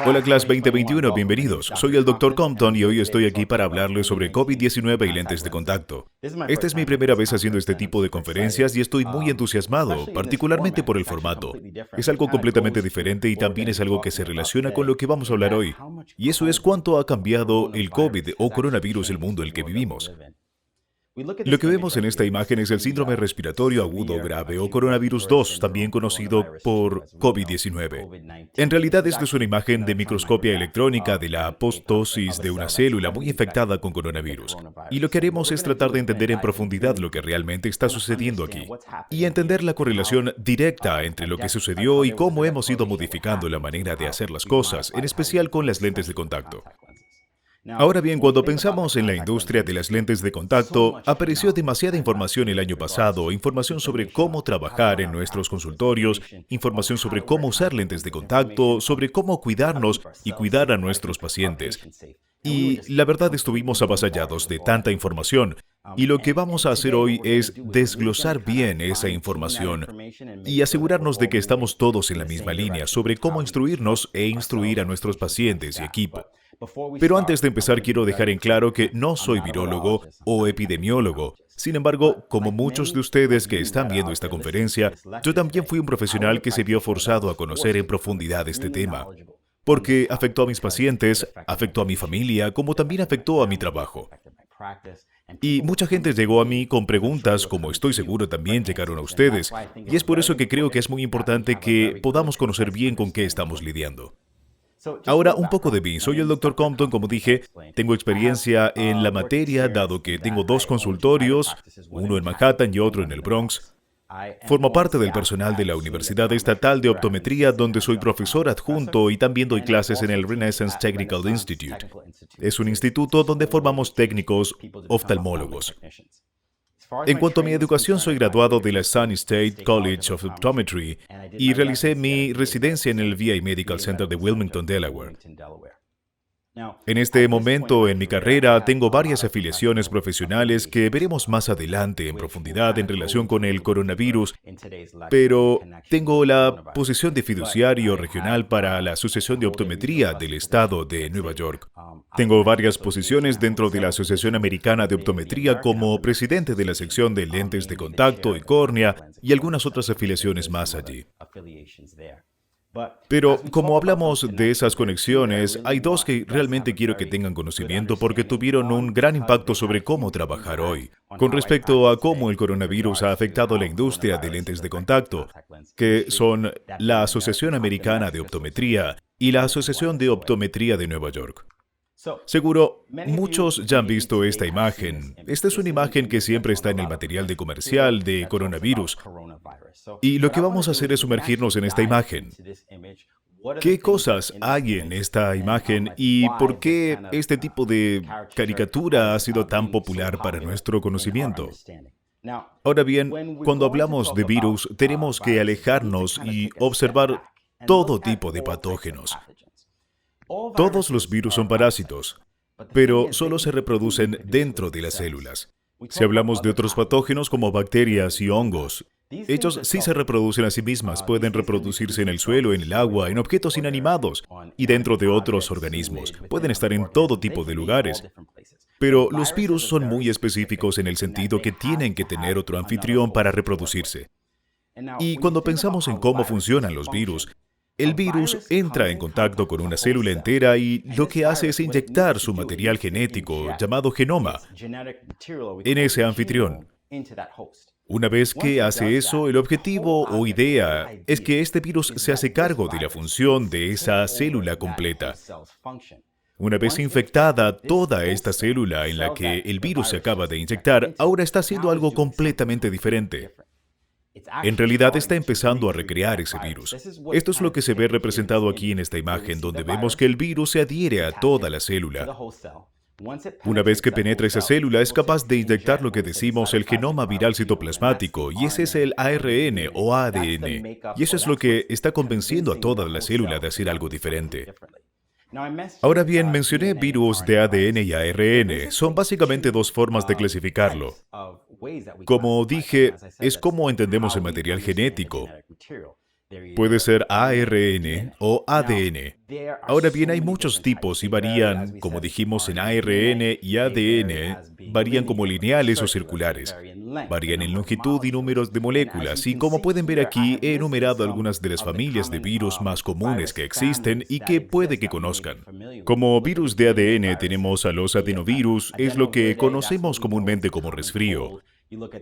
Hola Class 2021, bienvenidos. Soy el Dr. Compton y hoy estoy aquí para hablarles sobre COVID-19 y lentes de contacto. Esta es mi primera vez haciendo este tipo de conferencias y estoy muy entusiasmado, particularmente por el formato. Es algo completamente diferente y también es algo que se relaciona con lo que vamos a hablar hoy. Y eso es cuánto ha cambiado el COVID o coronavirus el mundo en el que vivimos. Lo que vemos en esta imagen es el síndrome respiratorio agudo grave o coronavirus 2, también conocido por COVID-19. En realidad, esto es una imagen de microscopia electrónica de la apoptosis de una célula muy infectada con coronavirus. Y lo que haremos es tratar de entender en profundidad lo que realmente está sucediendo aquí y entender la correlación directa entre lo que sucedió y cómo hemos ido modificando la manera de hacer las cosas, en especial con las lentes de contacto. Ahora bien, cuando pensamos en la industria de las lentes de contacto, apareció demasiada información el año pasado, información sobre cómo trabajar en nuestros consultorios, información sobre cómo usar lentes de contacto, sobre cómo cuidarnos y cuidar a nuestros pacientes. Y la verdad estuvimos avasallados de tanta información, y lo que vamos a hacer hoy es desglosar bien esa información y asegurarnos de que estamos todos en la misma línea sobre cómo instruirnos e instruir a nuestros pacientes y equipo. Pero antes de empezar quiero dejar en claro que no soy virólogo o epidemiólogo. Sin embargo, como muchos de ustedes que están viendo esta conferencia, yo también fui un profesional que se vio forzado a conocer en profundidad este tema, porque afectó a mis pacientes, afectó a mi familia, como también afectó a mi trabajo. Y mucha gente llegó a mí con preguntas, como estoy seguro también llegaron a ustedes, y es por eso que creo que es muy importante que podamos conocer bien con qué estamos lidiando. Ahora, un poco de mí. Soy el Dr. Compton, como dije. Tengo experiencia en la materia, dado que tengo dos consultorios, uno en Manhattan y otro en el Bronx. Formo parte del personal de la Universidad Estatal de Optometría, donde soy profesor adjunto y también doy clases en el Renaissance Technical Institute. Es un instituto donde formamos técnicos oftalmólogos. En cuanto a mi educación, soy graduado de la Sun State College of Optometry y realicé mi residencia en el VA Medical Center de Wilmington, Delaware. En este momento en mi carrera tengo varias afiliaciones profesionales que veremos más adelante en profundidad en relación con el coronavirus, pero tengo la posición de fiduciario regional para la Asociación de Optometría del Estado de Nueva York. Tengo varias posiciones dentro de la Asociación Americana de Optometría como presidente de la sección de lentes de contacto y córnea y algunas otras afiliaciones más allí. Pero como hablamos de esas conexiones, hay dos que realmente quiero que tengan conocimiento porque tuvieron un gran impacto sobre cómo trabajar hoy, con respecto a cómo el coronavirus ha afectado a la industria de lentes de contacto, que son la Asociación Americana de Optometría y la Asociación de Optometría de Nueva York. Seguro, muchos ya han visto esta imagen. Esta es una imagen que siempre está en el material de comercial de coronavirus. Y lo que vamos a hacer es sumergirnos en esta imagen. ¿Qué cosas hay en esta imagen y por qué este tipo de caricatura ha sido tan popular para nuestro conocimiento? Ahora bien, cuando hablamos de virus, tenemos que alejarnos y observar todo tipo de patógenos. Todos los virus son parásitos, pero solo se reproducen dentro de las células. Si hablamos de otros patógenos como bacterias y hongos, ellos sí se reproducen a sí mismas, pueden reproducirse en el suelo, en el agua, en objetos inanimados y dentro de otros organismos. Pueden estar en todo tipo de lugares. Pero los virus son muy específicos en el sentido que tienen que tener otro anfitrión para reproducirse. Y cuando pensamos en cómo funcionan los virus, el virus entra en contacto con una célula entera y lo que hace es inyectar su material genético, llamado genoma, en ese anfitrión. Una vez que hace eso, el objetivo o idea es que este virus se hace cargo de la función de esa célula completa. Una vez infectada, toda esta célula en la que el virus se acaba de inyectar ahora está haciendo algo completamente diferente. En realidad está empezando a recrear ese virus. Esto es lo que se ve representado aquí en esta imagen, donde vemos que el virus se adhiere a toda la célula. Una vez que penetra esa célula, es capaz de inyectar lo que decimos el genoma viral citoplasmático, y ese es el ARN o ADN. Y eso es lo que está convenciendo a toda la célula de hacer algo diferente. Ahora bien, mencioné virus de ADN y ARN. Son básicamente dos formas de clasificarlo. Como dije, es como entendemos el material genético. Puede ser ARN o ADN. Ahora bien, hay muchos tipos y varían, como dijimos en ARN y ADN, varían como lineales o circulares. Varían en longitud y números de moléculas, y como pueden ver aquí, he enumerado algunas de las familias de virus más comunes que existen y que puede que conozcan. Como virus de ADN tenemos a los adenovirus, es lo que conocemos comúnmente como resfrío.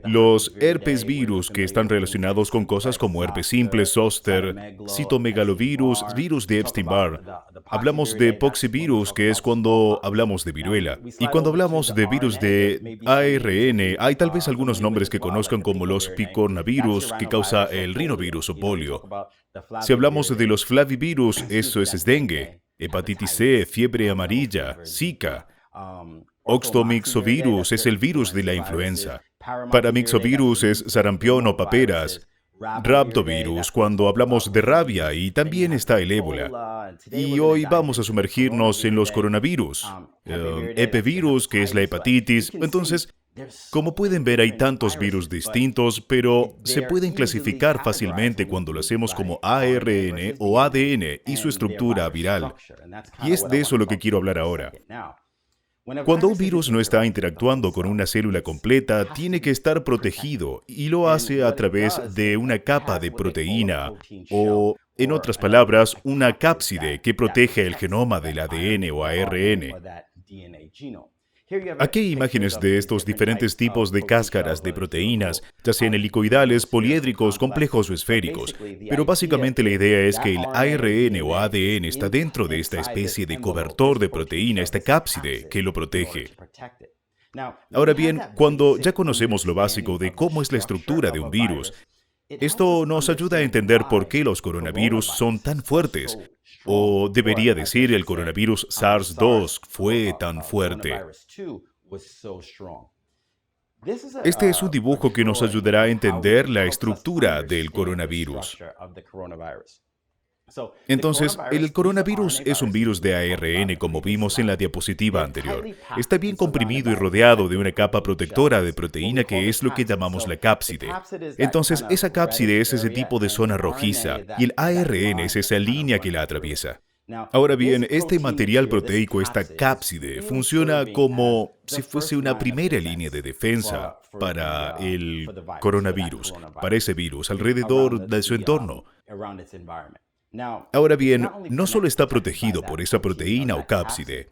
Los herpes virus, que están relacionados con cosas como herpes simple, zóster, citomegalovirus, virus de Epstein-Barr. Hablamos de poxivirus, que es cuando hablamos de viruela. Y cuando hablamos de virus de ARN, hay tal vez algunos nombres que conozcan como los picornavirus, que causa el rinovirus o polio. Si hablamos de los flavivirus, eso es dengue, hepatitis C, fiebre amarilla, Zika. Oxtomyxovirus es el virus de la influenza. Paramyxovirus es sarampión o paperas. Rhabdovirus cuando hablamos de rabia, y también está el ébola. Y hoy vamos a sumergirnos en los coronavirus. Epivirus, que es la hepatitis. Entonces, como pueden ver, hay tantos virus distintos, pero se pueden clasificar fácilmente cuando lo hacemos como ARN o ADN y su estructura viral. Y es de eso lo que quiero hablar ahora. Cuando un virus no está interactuando con una célula completa, tiene que estar protegido, y lo hace a través de una capa de proteína, o, en otras palabras, una cápside que protege el genoma del ADN o ARN. Aquí hay imágenes de estos diferentes tipos de cáscaras de proteínas, ya sean helicoidales, poliédricos, complejos o esféricos. Pero básicamente la idea es que el ARN o ADN está dentro de esta especie de cobertor de proteína, esta cápside que lo protege. Ahora bien, cuando ya conocemos lo básico de cómo es la estructura de un virus, esto nos ayuda a entender por qué los coronavirus son tan fuertes. O debería decir, el coronavirus SARS-2 fue tan fuerte. Este es un dibujo que nos ayudará a entender la estructura del coronavirus. Entonces, el coronavirus es un virus de ARN, como vimos en la diapositiva anterior. Está bien comprimido y rodeado de una capa protectora de proteína que es lo que llamamos la cápside. Entonces, esa cápside es ese tipo de zona rojiza, y el ARN es esa línea que la atraviesa. Ahora bien, este material proteico, esta cápside, funciona como si fuese una primera línea de defensa para el coronavirus, para ese virus, alrededor de su entorno. Ahora bien, no solo está protegido por esa proteína o cápside.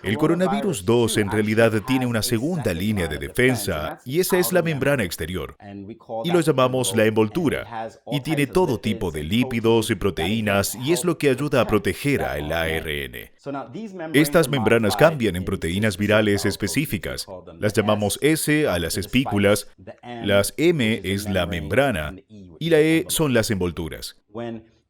El coronavirus 2 en realidad tiene una segunda línea de defensa, y esa es la membrana exterior. Y lo llamamos la envoltura, y tiene todo tipo de lípidos y proteínas, y es lo que ayuda a proteger al ARN. Estas membranas cambian en proteínas virales específicas. Las llamamos S a las espículas, las M es la membrana, y la E son las envolturas.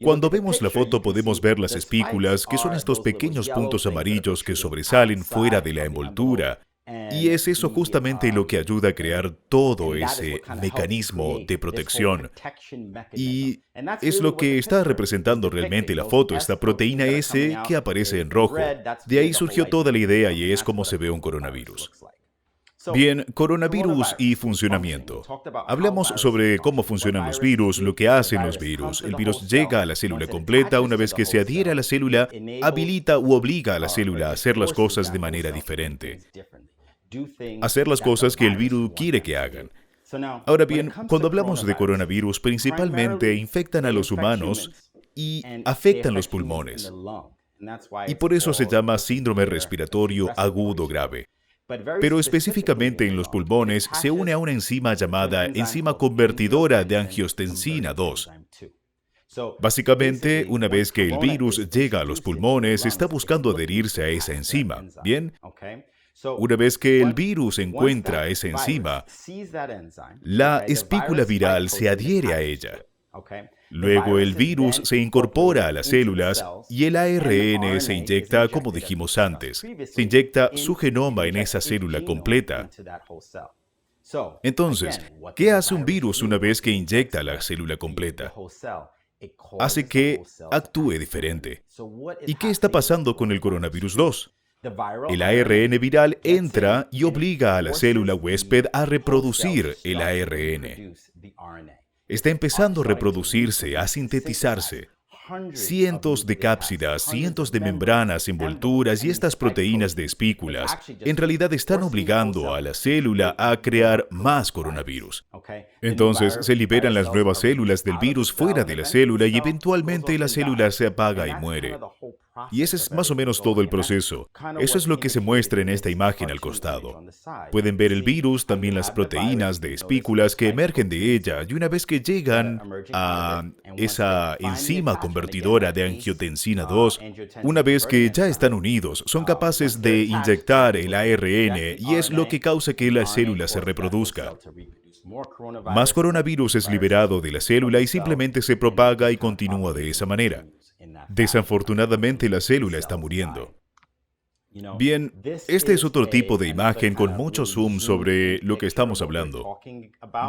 Cuando vemos la foto podemos ver las espículas, que son estos pequeños puntos amarillos que sobresalen fuera de la envoltura. Y es eso justamente lo que ayuda a crear todo ese mecanismo de protección. Y es lo que está representando realmente la foto, esta proteína S que aparece en rojo. De ahí surgió toda la idea, y es como se ve un coronavirus. Bien, coronavirus y funcionamiento. Hablamos sobre cómo funcionan los virus, lo que hacen los virus. El virus llega a la célula completa. Una vez que se adhiere a la célula, habilita u obliga a la célula a hacer las cosas de manera diferente. Hacer las cosas que el virus quiere que hagan. Ahora bien, cuando hablamos de coronavirus, principalmente infectan a los humanos y afectan los pulmones. Y por eso se llama síndrome respiratorio agudo grave. Pero específicamente en los pulmones se une a una enzima llamada enzima convertidora de angiotensina 2. Básicamente, una vez que el virus llega a los pulmones, está buscando adherirse a esa enzima. ¿Bien? Una vez que el virus encuentra esa enzima, la espícula viral se adhiere a ella. Luego el virus se incorpora a las células y el ARN se inyecta, como dijimos antes. Se inyecta su genoma en esa célula completa. Entonces, ¿qué hace un virus una vez que inyecta la célula completa? Hace que actúe diferente. ¿Y qué está pasando con el coronavirus 2? El ARN viral entra y obliga a la célula huésped a reproducir el ARN. está empezando a reproducirse, a sintetizarse. Cientos de cápsidas, cientos de membranas, envolturas y estas proteínas de espículas en realidad están obligando a la célula a crear más coronavirus. Entonces se liberan las nuevas células del virus fuera de la célula y eventualmente la célula se apaga y muere. Y ese es más o menos todo el proceso. Eso es lo que se muestra en esta imagen al costado. Pueden ver el virus, también las proteínas de espículas que emergen de ella, y una vez que llegan a esa enzima convertidora de angiotensina 2, una vez que ya están unidos, son capaces de inyectar el ARN y es lo que causa que la célula se reproduzca. Más coronavirus es liberado de la célula y simplemente se propaga y continúa de esa manera. Desafortunadamente, la célula está muriendo. Bien, este es otro tipo de imagen con mucho zoom sobre lo que estamos hablando.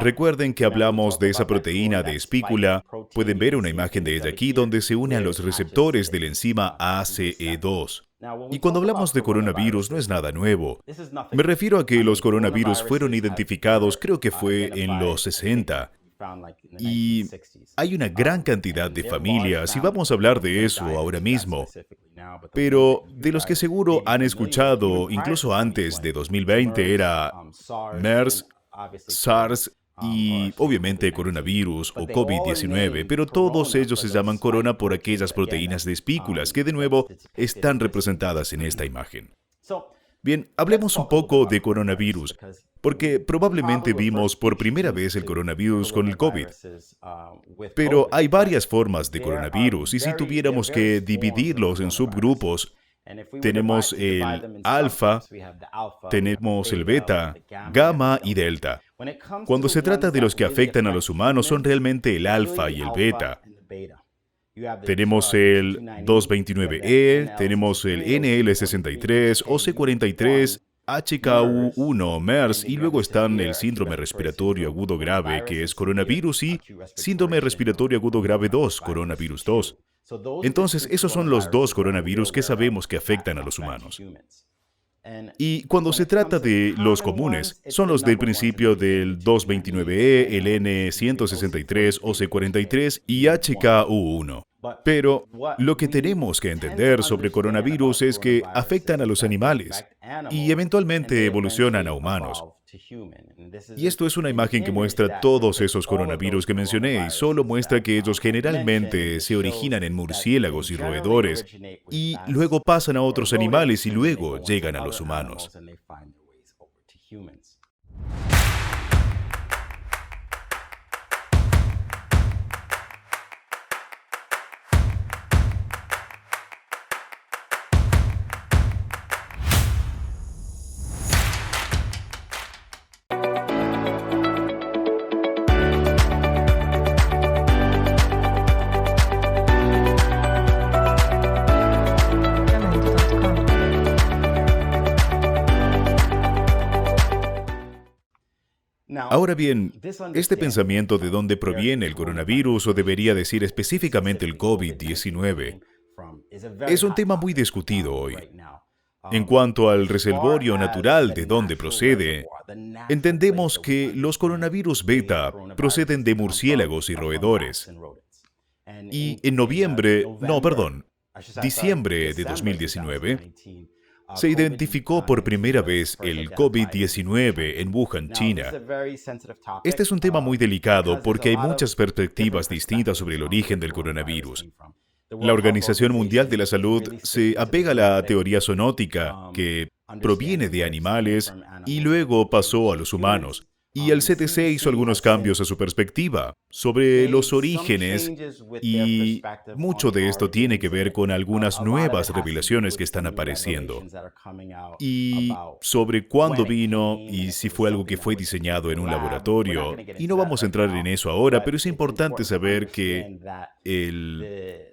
Recuerden que hablamos de esa proteína de espícula. Pueden ver una imagen de ella aquí donde se une a los receptores de la enzima ACE2. Y cuando hablamos de coronavirus no es nada nuevo. Me refiero a que los coronavirus fueron identificados, creo que fue en los 60. Y hay una gran cantidad de familias, y vamos a hablar de eso ahora mismo. Pero de los que seguro han escuchado, incluso antes de 2020, era MERS, SARS y obviamente coronavirus o COVID-19, pero todos ellos se llaman corona por aquellas proteínas de espículas que de nuevo están representadas en esta imagen. Bien, hablemos un poco de coronavirus, porque probablemente vimos por primera vez el coronavirus con el COVID. Pero hay varias formas de coronavirus, y si tuviéramos que dividirlos en subgrupos, tenemos el alfa, tenemos el beta, gamma y delta. Cuando se trata de los que afectan a los humanos, son realmente el alfa y el beta. Tenemos el 229E, tenemos el NL63, OC43, HKU1, MERS, y luego están el síndrome respiratorio agudo grave, que es coronavirus, y síndrome respiratorio agudo grave 2, coronavirus 2. Entonces, esos son los dos coronavirus que sabemos que afectan a los humanos. Y cuando se trata de los comunes, son los del principio del 229E, el N163, OC43 y HKU1. Pero lo que tenemos que entender sobre coronavirus es que afectan a los animales y eventualmente evolucionan a humanos. Y esto es una imagen que muestra todos esos coronavirus que mencioné y solo muestra que ellos generalmente se originan en murciélagos y roedores y luego pasan a otros animales y luego llegan a los humanos. Ahora bien, este pensamiento de dónde proviene el coronavirus, o debería decir específicamente el COVID-19, es un tema muy discutido hoy. En cuanto al reservorio natural de dónde procede, entendemos que los coronavirus beta proceden de murciélagos y roedores. Y en diciembre de 2019, se identificó por primera vez el COVID-19 en Wuhan, China. Este es un tema muy delicado porque hay muchas perspectivas distintas sobre el origen del coronavirus. La Organización Mundial de la Salud se apega a la teoría zoonótica, que proviene de animales y luego pasó a los humanos. Y el CDC hizo algunos cambios a su perspectiva sobre los orígenes, y mucho de esto tiene que ver con algunas nuevas revelaciones que están apareciendo. Y sobre cuándo vino y si fue algo que fue diseñado en un laboratorio. Y no vamos a entrar en eso ahora, pero es importante saber que el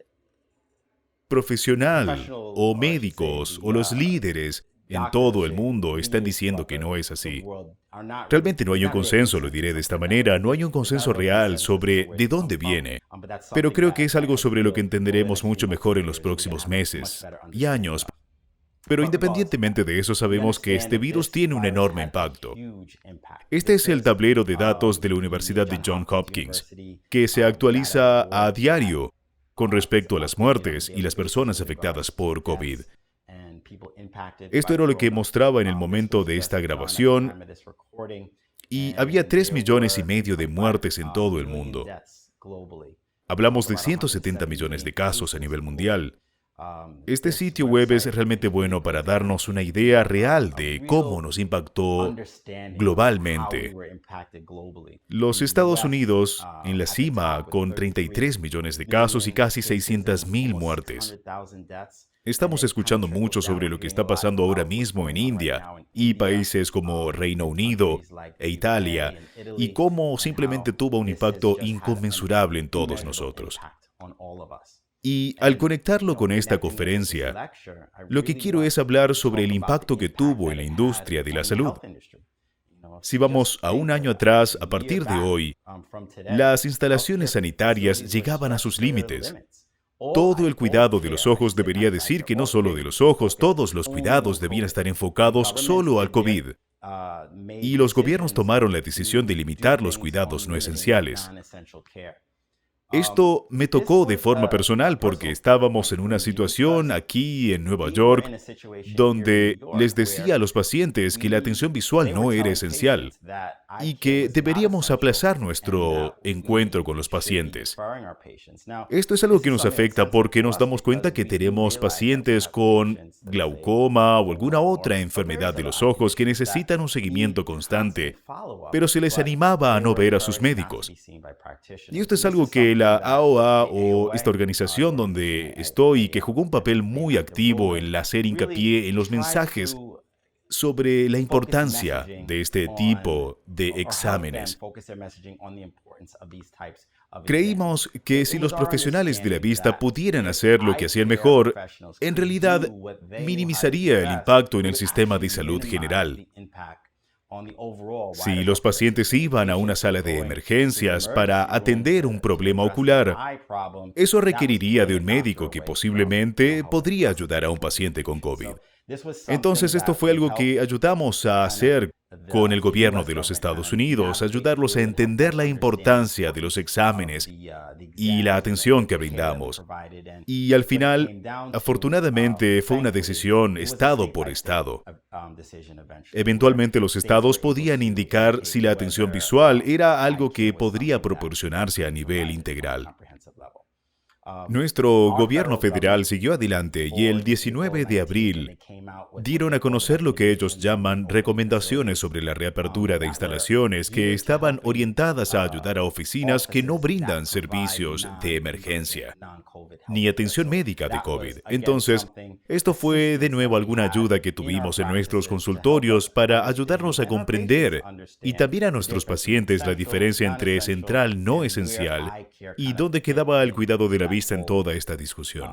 profesional o médicos o los líderes en todo el mundo están diciendo que no es así. Realmente no hay un consenso, lo diré de esta manera, no hay un consenso real sobre de dónde viene. Pero creo que es algo sobre lo que entenderemos mucho mejor en los próximos meses y años. Pero independientemente de eso, sabemos que este virus tiene un enorme impacto. Este es el tablero de datos de la Universidad de Johns Hopkins, que se actualiza a diario con respecto a las muertes y las personas afectadas por COVID. Esto era lo que mostraba en el momento de esta grabación, y había 3,5 millones de muertes en todo el mundo. Hablamos de 170 millones de casos a nivel mundial. Este sitio web es realmente bueno para darnos una idea real de cómo nos impactó globalmente. Los Estados Unidos en la cima con 33 millones de casos y casi 600,000 muertes. Estamos escuchando mucho sobre lo que está pasando ahora mismo en India y países como Reino Unido e Italia, y cómo simplemente tuvo un impacto inconmensurable en todos nosotros. Y al conectarlo con esta conferencia, lo que quiero es hablar sobre el impacto que tuvo en la industria de la salud. Si vamos a un año atrás, a partir de hoy, las instalaciones sanitarias llegaban a sus límites. Todo el cuidado de los ojos debería decir que no solo de los ojos, todos los cuidados debían estar enfocados solo al COVID. Y los gobiernos tomaron la decisión de limitar los cuidados no esenciales. Esto me tocó de forma personal porque estábamos en una situación aquí en Nueva York donde les decía a los pacientes que la atención visual no era esencial y que deberíamos aplazar nuestro encuentro con los pacientes. Esto es algo que nos afecta porque nos damos cuenta que tenemos pacientes con glaucoma o alguna otra enfermedad de los ojos que necesitan un seguimiento constante, pero se les animaba a no ver a sus médicos. Y esto es algo que la AOA, o esta organización donde estoy, que jugó un papel muy activo en hacer hincapié en los mensajes sobre la importancia de este tipo de exámenes. Creímos que si los profesionales de la vista pudieran hacer lo que hacían mejor, en realidad minimizaría el impacto en el sistema de salud general. Si los pacientes iban a una sala de emergencias para atender un problema ocular, eso requeriría de un médico que posiblemente podría ayudar a un paciente con COVID. Entonces, esto fue algo que ayudamos a hacer con el gobierno de los Estados Unidos, ayudarlos a entender la importancia de los exámenes y la atención que brindamos. Y al final, afortunadamente, fue una decisión estado por estado. Eventualmente, los estados podían indicar si la atención visual era algo que podría proporcionarse a nivel integral. Nuestro gobierno federal siguió adelante y el 19 de abril dieron a conocer lo que ellos llaman recomendaciones sobre la reapertura de instalaciones que estaban orientadas a ayudar a oficinas que no brindan servicios de emergencia ni atención médica de COVID. Entonces, esto fue de nuevo alguna ayuda que tuvimos en nuestros consultorios para ayudarnos a comprender y también a nuestros pacientes la diferencia entre central no esencial y dónde quedaba el cuidado de la vista en toda esta discusión.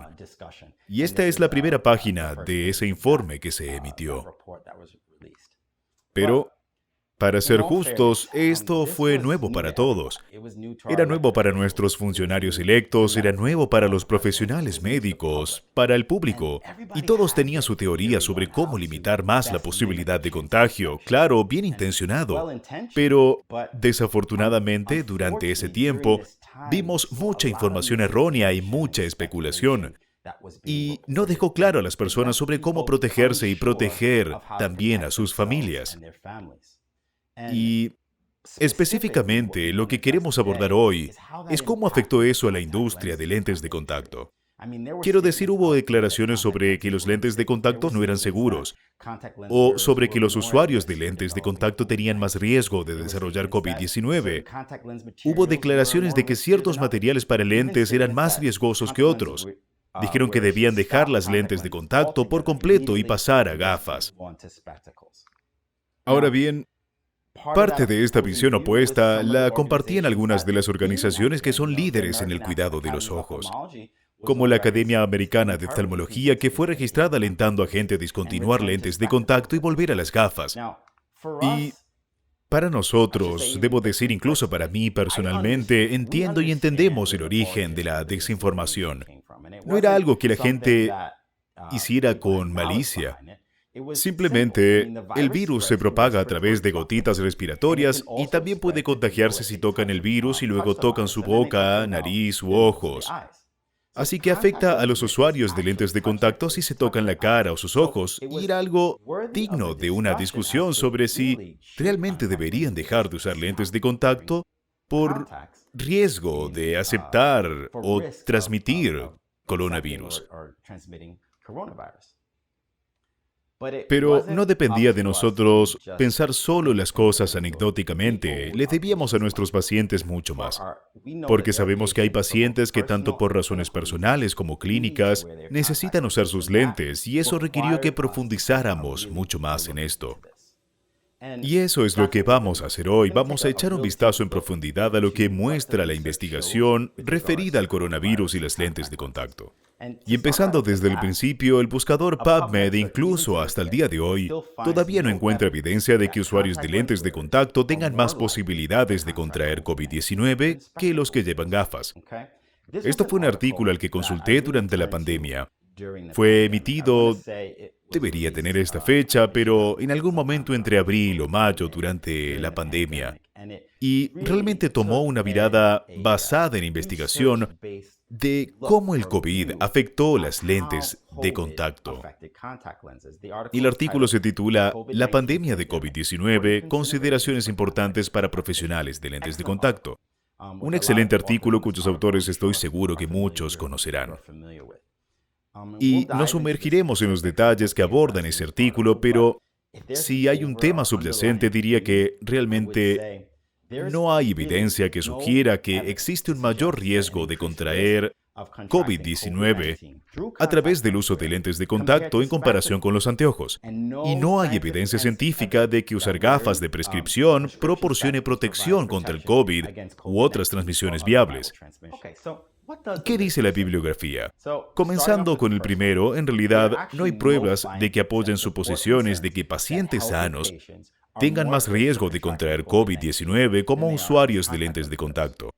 Y esta es la primera página de ese informe que se emitió. Pero, para ser justos, esto fue nuevo para todos. Era nuevo para nuestros funcionarios electos, era nuevo para los profesionales médicos, para el público, y todos tenían su teoría sobre cómo limitar más la posibilidad de contagio. Claro, bien intencionado, pero desafortunadamente durante ese tiempo vimos mucha información errónea y mucha especulación. Y no dejó claro a las personas sobre cómo protegerse y proteger también a sus familias. Y específicamente lo que queremos abordar hoy es cómo afectó eso a la industria de lentes de contacto. Quiero decir, hubo declaraciones sobre que los lentes de contacto no eran seguros, o sobre que los usuarios de lentes de contacto tenían más riesgo de desarrollar COVID-19. Hubo declaraciones de que ciertos materiales para lentes eran más riesgosos que otros. Dijeron que debían dejar las lentes de contacto por completo y pasar a gafas. Ahora bien, parte de esta visión opuesta la compartían algunas de las organizaciones que son líderes en el cuidado de los ojos, como la Academia Americana de Oftalmología, que fue registrada alentando a gente a discontinuar lentes de contacto y volver a las gafas. Y para nosotros, debo decir incluso para mí personalmente, entiendo y entendemos el origen de la desinformación. No era algo que la gente hiciera con malicia. Simplemente, el virus se propaga a través de gotitas respiratorias y también puede contagiarse si tocan el virus y luego tocan su boca, nariz u ojos. Así que afecta a los usuarios de lentes de contacto si se tocan la cara o sus ojos, y era algo digno de una discusión sobre si realmente deberían dejar de usar lentes de contacto por riesgo de aceptar o transmitir coronavirus. Pero no dependía de nosotros pensar solo las cosas anecdóticamente. Le debíamos a nuestros pacientes mucho más. Porque sabemos que hay pacientes que tanto por razones personales como clínicas necesitan usar sus lentes, y eso requirió que profundizáramos mucho más en esto. Y eso es lo que vamos a hacer hoy. Vamos a echar un vistazo en profundidad a lo que muestra la investigación referida al coronavirus y las lentes de contacto. Y empezando desde el principio, el buscador PubMed, incluso hasta el día de hoy, todavía no encuentra evidencia de que usuarios de lentes de contacto tengan más posibilidades de contraer COVID-19 que los que llevan gafas. Esto fue un artículo al que consulté durante la pandemia. Fue emitido, debería tener esta fecha, pero en algún momento entre abril o mayo durante la pandemia. Y realmente tomó una mirada basada en investigación de cómo el COVID afectó las lentes de contacto. Y el artículo se titula La pandemia de COVID-19, consideraciones importantes para profesionales de lentes de contacto. Un excelente artículo cuyos autores estoy seguro que muchos conocerán. Y nos sumergiremos en los detalles que abordan ese artículo, pero si hay un tema subyacente, diría que realmente no hay evidencia que sugiera que existe un mayor riesgo de contraer COVID-19 a través del uso de lentes de contacto en comparación con los anteojos. Y no hay evidencia científica de que usar gafas de prescripción proporcione protección contra el COVID u otras transmisiones viables. ¿Qué dice la bibliografía? Comenzando con el primero, en realidad no hay pruebas de que apoyen suposiciones de que pacientes sanos tengan más riesgo de contraer COVID-19 como usuarios de lentes de contacto.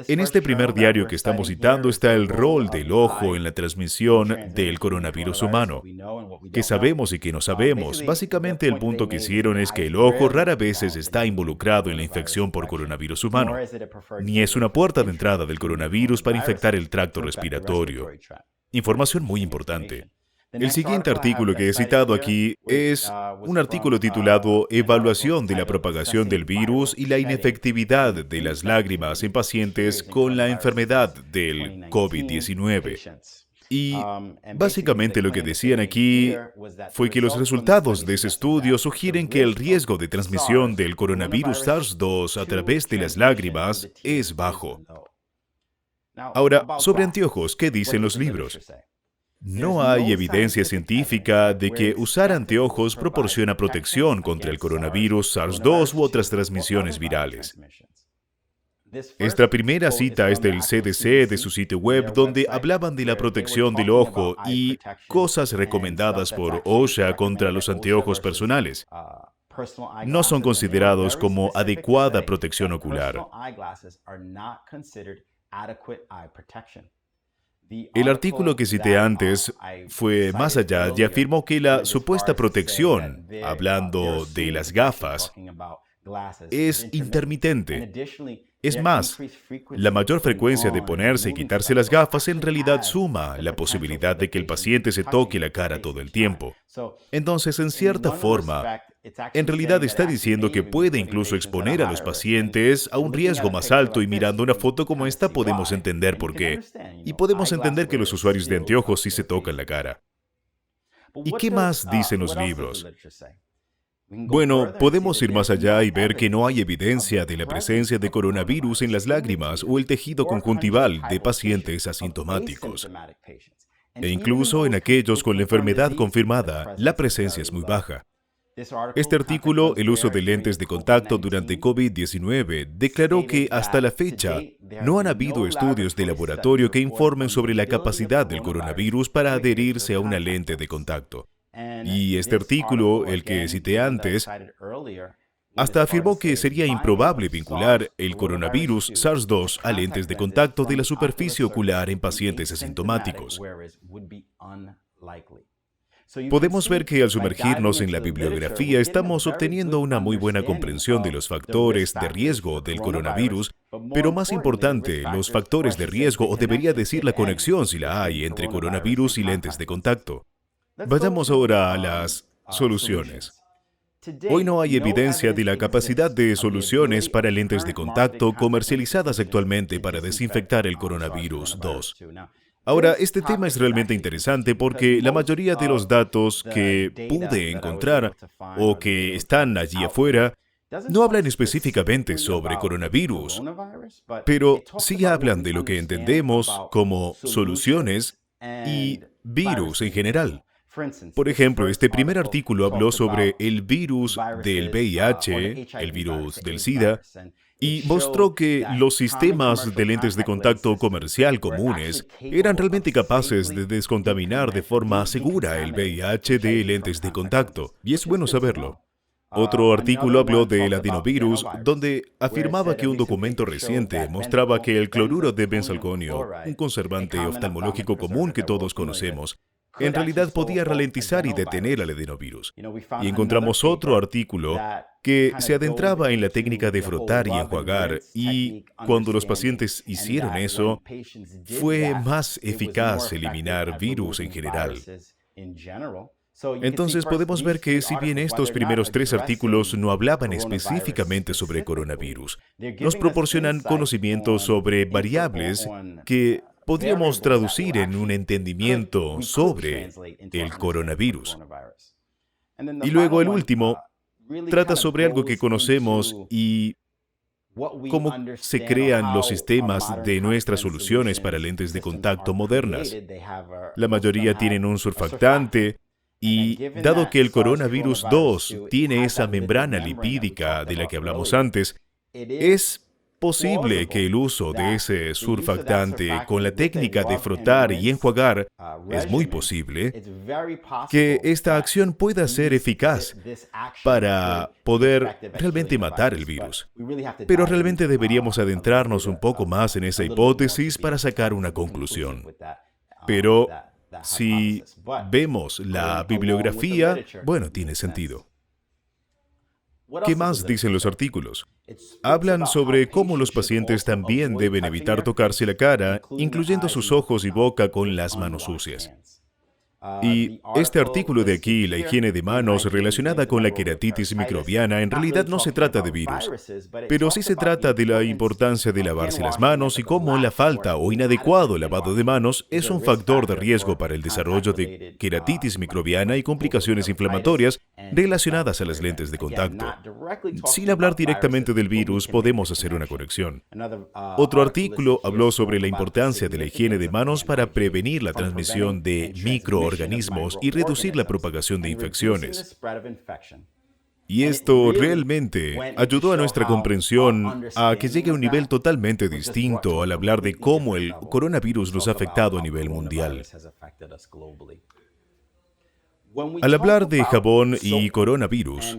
En este primer diario que estamos citando está el rol del ojo en la transmisión del coronavirus humano. ¿Qué sabemos y qué no sabemos? Básicamente el punto que hicieron es que el ojo rara vez está involucrado en la infección por coronavirus humano, ni es una puerta de entrada del coronavirus para infectar el tracto respiratorio. Información muy importante. El siguiente artículo que he citado aquí es un artículo titulado Evaluación de la propagación del virus y la inefectividad de las lágrimas en pacientes con la enfermedad del COVID-19. Y básicamente lo que decían aquí fue que los resultados de ese estudio sugieren que el riesgo de transmisión del coronavirus SARS-2 a través de las lágrimas es bajo. Ahora, sobre anteojos, ¿qué dicen los libros? No hay evidencia científica de que usar anteojos proporciona protección contra el coronavirus SARS-2 u otras transmisiones virales. Esta primera cita es del CDC de su sitio web, donde hablaban de la protección del ojo y cosas recomendadas por OSHA contra los anteojos personales. No son considerados como adecuada protección ocular. El artículo que cité antes fue más allá y afirmó que la supuesta protección, hablando de las gafas, es intermitente. Es más, la mayor frecuencia de ponerse y quitarse las gafas en realidad suma la posibilidad de que el paciente se toque la cara todo el tiempo. Entonces, en cierta forma, en realidad está diciendo que puede incluso exponer a los pacientes a un riesgo más alto, y mirando una foto como esta podemos entender por qué. Y podemos entender que los usuarios de anteojos sí se tocan la cara. ¿Y qué más dicen los libros? Bueno, podemos ir más allá y ver que no hay evidencia de la presencia de coronavirus en las lágrimas o el tejido conjuntival de pacientes asintomáticos. E incluso en aquellos con la enfermedad confirmada, la presencia es muy baja. Este artículo, el uso de lentes de contacto durante COVID-19, declaró que hasta la fecha no han habido estudios de laboratorio que informen sobre la capacidad del coronavirus para adherirse a una lente de contacto. Y este artículo, el que cité antes, hasta afirmó que sería improbable vincular el coronavirus SARS-2 a lentes de contacto de la superficie ocular en pacientes asintomáticos. Podemos ver que al sumergirnos en la bibliografía estamos obteniendo una muy buena comprensión de los factores de riesgo del coronavirus, pero más importante, los factores de riesgo, o debería decir la conexión, si la hay, entre coronavirus y lentes de contacto. Vayamos ahora a las soluciones. Hoy no hay evidencia de la capacidad de soluciones para lentes de contacto comercializadas actualmente para desinfectar el coronavirus 2. Ahora, este tema es realmente interesante porque la mayoría de los datos que pude encontrar o que están allí afuera no hablan específicamente sobre coronavirus, pero sí hablan de lo que entendemos como soluciones y virus en general. Por ejemplo, este primer artículo habló sobre el virus del VIH, el virus del SIDA, y mostró que los sistemas de lentes de contacto comercial comunes eran realmente capaces de descontaminar de forma segura el VIH de lentes de contacto, y es bueno saberlo. Otro artículo habló del adenovirus, donde afirmaba que un documento reciente mostraba que el cloruro de benzalconio, un conservante oftalmológico común que todos conocemos, en realidad podía ralentizar y detener al adenovirus. Y encontramos otro artículo que se adentraba en la técnica de frotar y enjuagar, y cuando los pacientes hicieron eso, fue más eficaz eliminar virus en general. Entonces podemos ver que si bien estos primeros 3 artículos no hablaban específicamente sobre coronavirus, nos proporcionan conocimientos sobre variables que podríamos traducir en un entendimiento sobre el coronavirus. Y luego el último trata sobre algo que conocemos y cómo se crean los sistemas de nuestras soluciones para lentes de contacto modernas. La mayoría tienen un surfactante y, dado que el coronavirus 2 tiene esa membrana lipídica de la que hablamos antes, es posible que el uso de ese surfactante con la técnica de frotar y enjuagar, es muy posible que esta acción pueda ser eficaz para poder realmente matar el virus. Pero realmente deberíamos adentrarnos un poco más en esa hipótesis para sacar una conclusión. Pero si vemos la bibliografía, bueno, tiene sentido. ¿Qué más dicen los artículos? Hablan sobre cómo los pacientes también deben evitar tocarse la cara, incluyendo sus ojos y boca con las manos sucias. Y este artículo de aquí, la higiene de manos relacionada con la queratitis microbiana, en realidad no se trata de virus, pero sí se trata de la importancia de lavarse las manos y cómo la falta o inadecuado lavado de manos es un factor de riesgo para el desarrollo de queratitis microbiana y complicaciones inflamatorias relacionadas a las lentes de contacto. Sin hablar directamente del virus, podemos hacer una conexión. Otro artículo habló sobre la importancia de la higiene de manos para prevenir la transmisión de microorganismos y reducir la propagación de infecciones. Y esto realmente ayudó a nuestra comprensión a que llegue a un nivel totalmente distinto al hablar de cómo el coronavirus nos ha afectado a nivel mundial. Al hablar de jabón y coronavirus,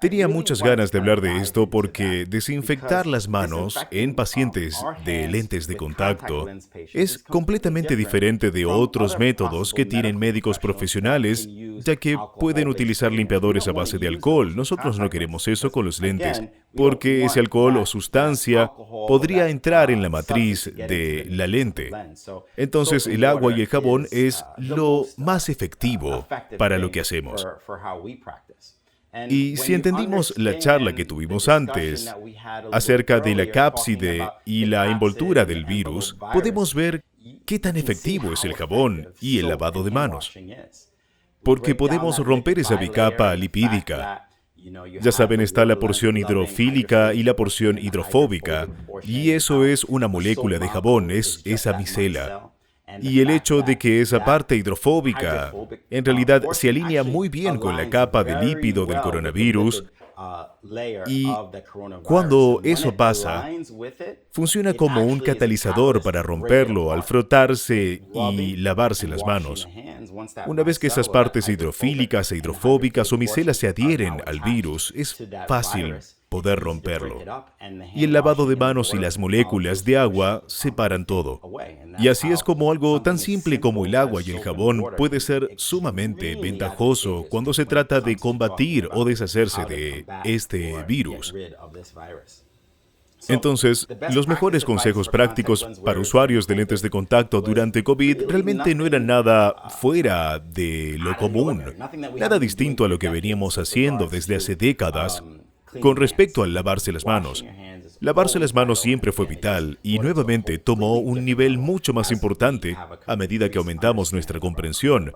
tenía muchas ganas de hablar de esto porque desinfectar las manos en pacientes de lentes de contacto es completamente diferente de otros métodos que tienen médicos profesionales, ya que pueden utilizar limpiadores a base de alcohol. Nosotros no queremos eso con los lentes, porque ese alcohol o sustancia podría entrar en la matriz de la lente. Entonces, el agua y el jabón es lo más efectivo para lo que hacemos. Y si entendimos la charla que tuvimos antes acerca de la cápside y la envoltura del virus, podemos ver qué tan efectivo es el jabón y el lavado de manos. Porque podemos romper esa bicapa lipídica. Ya saben, está la porción hidrofílica y la porción hidrofóbica, y eso es una molécula de jabón, es esa micela. Y el hecho de que esa parte hidrofóbica en realidad se alinea muy bien con la capa de lípido del coronavirus, y cuando eso pasa, funciona como un catalizador para romperlo al frotarse y lavarse las manos. Una vez que esas partes hidrofílicas e hidrofóbicas o micelas se adhieren al virus, es fácil poder romperlo. Y el lavado de manos y las moléculas de agua separan todo. Y así es como algo tan simple como el agua y el jabón puede ser sumamente ventajoso cuando se trata de combatir o deshacerse de este virus. Entonces, los mejores consejos prácticos para usuarios de lentes de contacto durante COVID realmente no eran nada fuera de lo común, nada distinto a lo que veníamos haciendo desde hace décadas con respecto al lavarse las manos. Lavarse las manos siempre fue vital y nuevamente tomó un nivel mucho más importante a medida que aumentamos nuestra comprensión.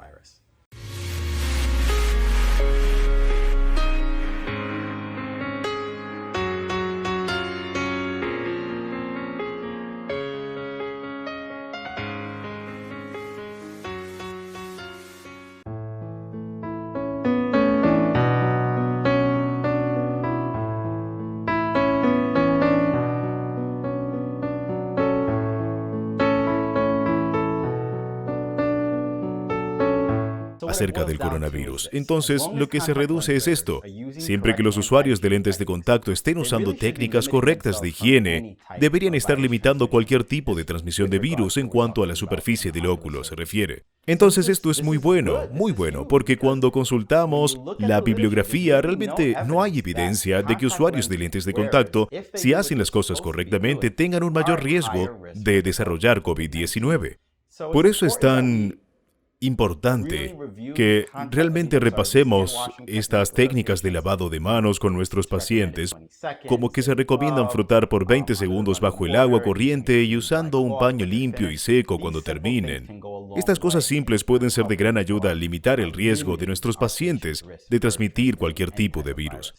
Acerca del coronavirus. Entonces, lo que se reduce es esto. Siempre que los usuarios de lentes de contacto estén usando técnicas correctas de higiene, deberían estar limitando cualquier tipo de transmisión de virus en cuanto a la superficie del óculo se refiere. Entonces, esto es muy bueno, porque cuando consultamos la bibliografía, realmente no hay evidencia de que usuarios de lentes de contacto, si hacen las cosas correctamente, tengan un mayor riesgo de desarrollar COVID-19. Por eso es tan importante que realmente repasemos estas técnicas de lavado de manos con nuestros pacientes, como que se recomiendan frotar por 20 segundos bajo el agua corriente y usando un paño limpio y seco cuando terminen. Estas cosas simples pueden ser de gran ayuda al limitar el riesgo de nuestros pacientes de transmitir cualquier tipo de virus.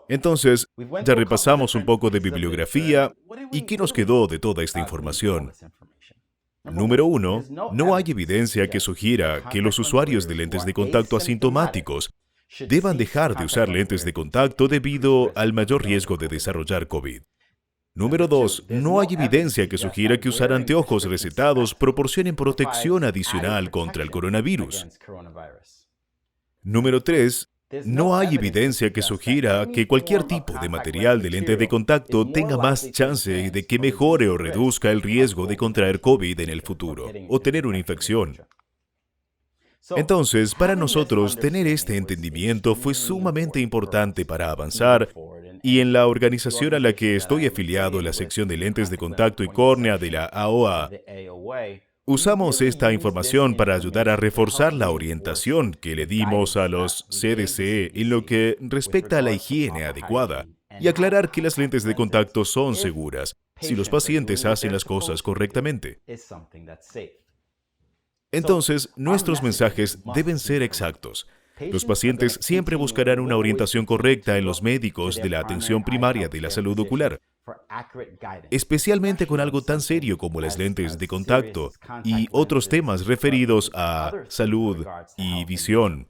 Entonces, ya repasamos un poco de bibliografía y ¿qué nos quedó de toda esta información? Número 1. No hay evidencia que sugiera que los usuarios de lentes de contacto asintomáticos deban dejar de usar lentes de contacto debido al mayor riesgo de desarrollar COVID. Número 2. No hay evidencia que sugiera que usar anteojos recetados proporcionen protección adicional contra el coronavirus. Número 3. No hay evidencia que sugiera que cualquier tipo de material de lente de contacto tenga más chance de que mejore o reduzca el riesgo de contraer COVID en el futuro o tener una infección. Entonces, para nosotros, tener este entendimiento fue sumamente importante para avanzar, y en la organización a la que estoy afiliado, la sección de lentes de contacto y córnea de la AOA, usamos esta información para ayudar a reforzar la orientación que le dimos a los CDC en lo que respecta a la higiene adecuada y aclarar que las lentes de contacto son seguras si los pacientes hacen las cosas correctamente. Entonces, nuestros mensajes deben ser exactos. Los pacientes siempre buscarán una orientación correcta en los médicos de la atención primaria de la salud ocular, especialmente con algo tan serio como las lentes de contacto y otros temas referidos a salud y visión.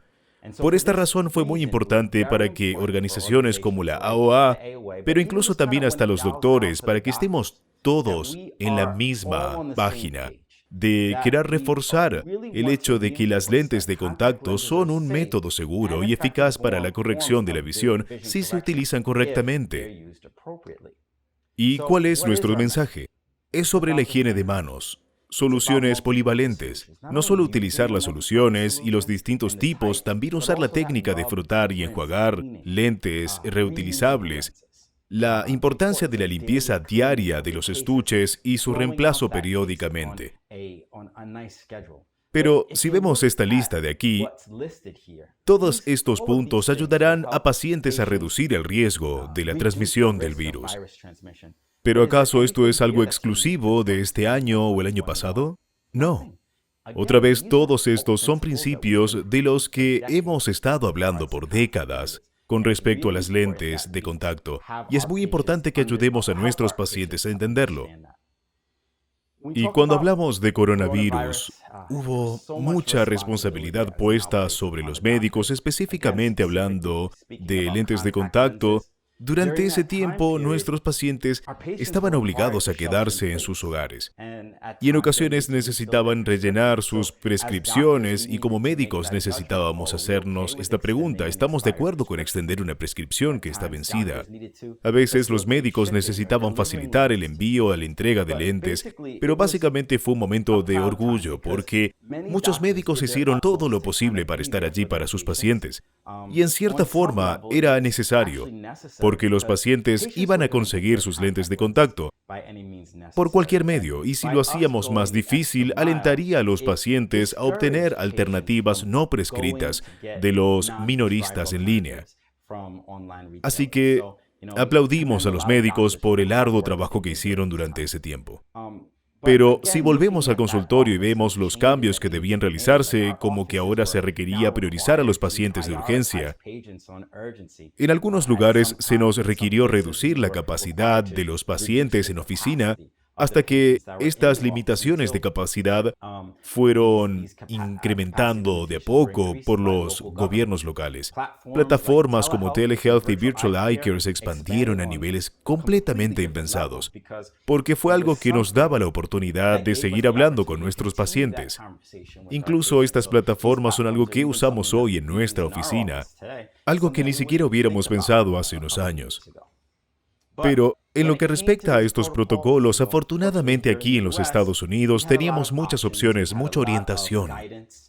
Por esta razón fue muy importante para que organizaciones como la AOA, pero incluso también hasta los doctores, para que estemos todos en la misma página, de querer reforzar el hecho de que las lentes de contacto son un método seguro y eficaz para la corrección de la visión si se utilizan correctamente. ¿Y cuál es nuestro mensaje? Es sobre la higiene de manos, soluciones polivalentes. No solo utilizar las soluciones y los distintos tipos, también usar la técnica de frotar y enjuagar, lentes reutilizables, la importancia de la limpieza diaria de los estuches y su reemplazo periódicamente. Pero si vemos esta lista de aquí, todos estos puntos ayudarán a pacientes a reducir el riesgo de la transmisión del virus. ¿Pero acaso esto es algo exclusivo de este año o el año pasado? No. Otra vez, todos estos son principios de los que hemos estado hablando por décadas con respecto a las lentes de contacto, y es muy importante que ayudemos a nuestros pacientes a entenderlo. Y cuando hablamos de coronavirus, hubo mucha responsabilidad puesta sobre los médicos, específicamente hablando de lentes de contacto, Durante ese tiempo, nuestros pacientes estaban obligados a quedarse en sus hogares y en ocasiones necesitaban rellenar sus prescripciones y como médicos necesitábamos hacernos esta pregunta: ¿estamos de acuerdo con extender una prescripción que está vencida? A veces los médicos necesitaban facilitar el envío a la entrega de lentes, pero básicamente fue un momento de orgullo porque muchos médicos hicieron todo lo posible para estar allí para sus pacientes. Y en cierta forma era necesario, porque los pacientes iban a conseguir sus lentes de contacto por cualquier medio, y si lo hacíamos más difícil, alentaría a los pacientes a obtener alternativas no prescritas de los minoristas en línea. Así que aplaudimos a los médicos por el arduo trabajo que hicieron durante ese tiempo. Pero si volvemos al consultorio y vemos los cambios que debían realizarse, como que ahora se requería priorizar a los pacientes de urgencia, en algunos lugares se nos requirió reducir la capacidad de los pacientes en oficina hasta que estas limitaciones de capacidad fueron incrementando de a poco por los gobiernos locales. Plataformas como Telehealth y Virtual Eye Care se expandieron a niveles completamente impensados, porque fue algo que nos daba la oportunidad de seguir hablando con nuestros pacientes. Incluso estas plataformas son algo que usamos hoy en nuestra oficina, algo que ni siquiera hubiéramos pensado hace unos años. Pero en lo que respecta a estos protocolos, afortunadamente aquí en los Estados Unidos teníamos muchas opciones, mucha orientación.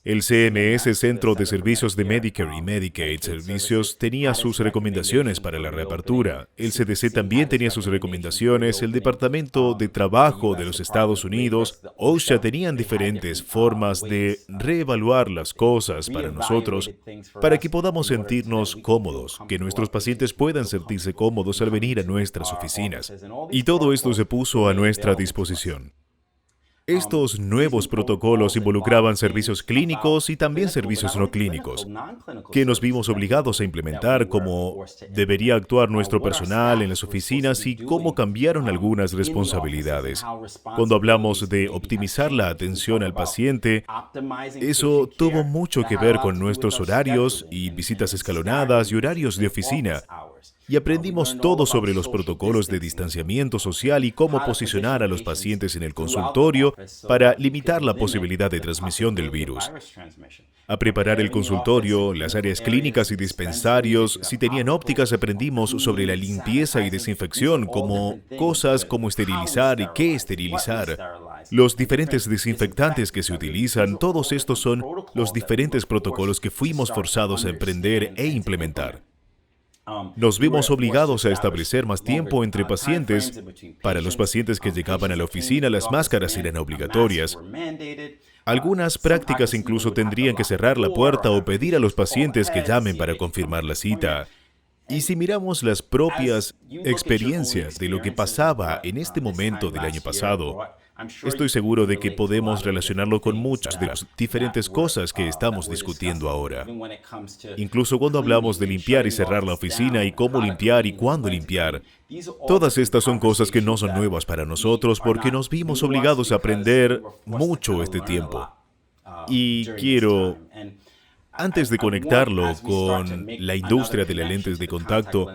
El CMS, Centro de Servicios de Medicare y Medicaid Servicios, tenía sus recomendaciones para la reapertura. El CDC también tenía sus recomendaciones. El Departamento de Trabajo de los Estados Unidos, OSHA, tenían diferentes formas de reevaluar las cosas para nosotros, para que podamos sentirnos cómodos, que nuestros pacientes puedan sentirse cómodos al venir a nuestras oficinas. Y todo esto se puso a nuestra disposición. Estos nuevos protocolos involucraban servicios clínicos y también servicios no clínicos, que nos vimos obligados a implementar, cómo debería actuar nuestro personal en las oficinas y cómo cambiaron algunas responsabilidades. Cuando hablamos de optimizar la atención al paciente, eso tuvo mucho que ver con nuestros horarios y visitas escalonadas y horarios de oficina. Y aprendimos todo sobre los protocolos de distanciamiento social y cómo posicionar a los pacientes en el consultorio para limitar la posibilidad de transmisión del virus. A preparar el consultorio, las áreas clínicas y dispensarios. Si tenían ópticas, aprendimos sobre la limpieza y desinfección, como cosas como esterilizar y qué esterilizar. Los diferentes desinfectantes que se utilizan, todos estos son los diferentes protocolos que fuimos forzados a emprender e implementar. Nos vimos obligados a establecer más tiempo entre pacientes. Para los pacientes que llegaban a la oficina, las máscaras eran obligatorias. Algunas prácticas incluso tendrían que cerrar la puerta o pedir a los pacientes que llamen para confirmar la cita. Y si miramos las propias experiencias de lo que pasaba en este momento del año pasado, estoy seguro de que podemos relacionarlo con muchas de las diferentes cosas que estamos discutiendo ahora. Incluso cuando hablamos de limpiar y cerrar la oficina y cómo limpiar y cuándo limpiar, todas estas son cosas que no son nuevas para nosotros porque nos vimos obligados a aprender mucho este tiempo. Y quiero, antes de conectarlo con la industria de las lentes de contacto,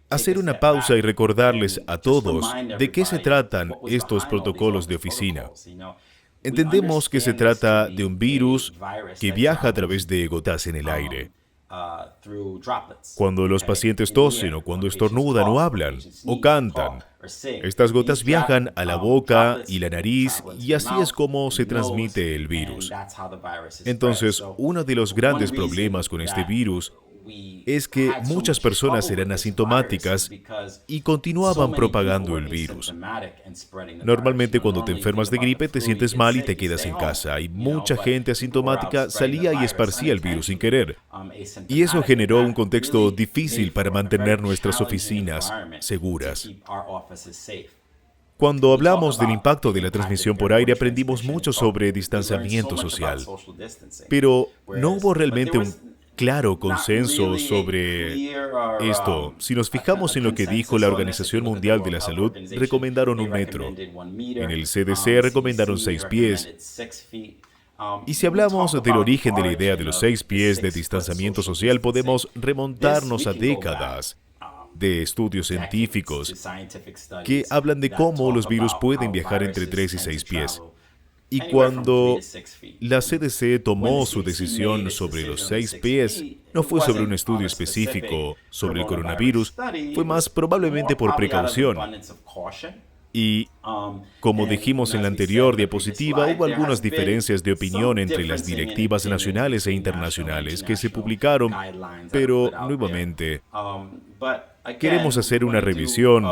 hacer una pausa y recordarles a todos de qué se tratan estos protocolos de oficina. Entendemos que se trata de un virus que viaja a través de gotas en el aire. Cuando los pacientes tosen o cuando estornudan o hablan o cantan, estas gotas viajan a la boca y la nariz y así es como se transmite el virus. Entonces, uno de los grandes problemas con este virus es que muchas personas eran asintomáticas y continuaban propagando el virus. Normalmente cuando te enfermas de gripe te sientes mal y te quedas en casa. Y mucha gente asintomática salía y esparcía el virus sin querer. Y eso generó un contexto difícil para mantener nuestras oficinas seguras. Cuando hablamos del impacto de la transmisión por aire, aprendimos mucho sobre distanciamiento social. Pero no hubo realmente un claro consenso sobre esto. Si nos fijamos en lo que dijo la Organización Mundial de la Salud, recomendaron 1 metro. En el CDC recomendaron 6 pies. Y si hablamos del origen de la idea de los 6 pies de distanciamiento social, podemos remontarnos a décadas. de estudios científicos que hablan de cómo los virus pueden viajar entre 3 y 6 pies. Y cuando la CDC tomó su decisión sobre los 6 pies, no fue sobre un estudio específico sobre el coronavirus, fue más probablemente por precaución. Y, como dijimos en la anterior diapositiva, hubo algunas diferencias de opinión entre las directivas nacionales e internacionales que se publicaron, pero, nuevamente, queremos hacer una revisión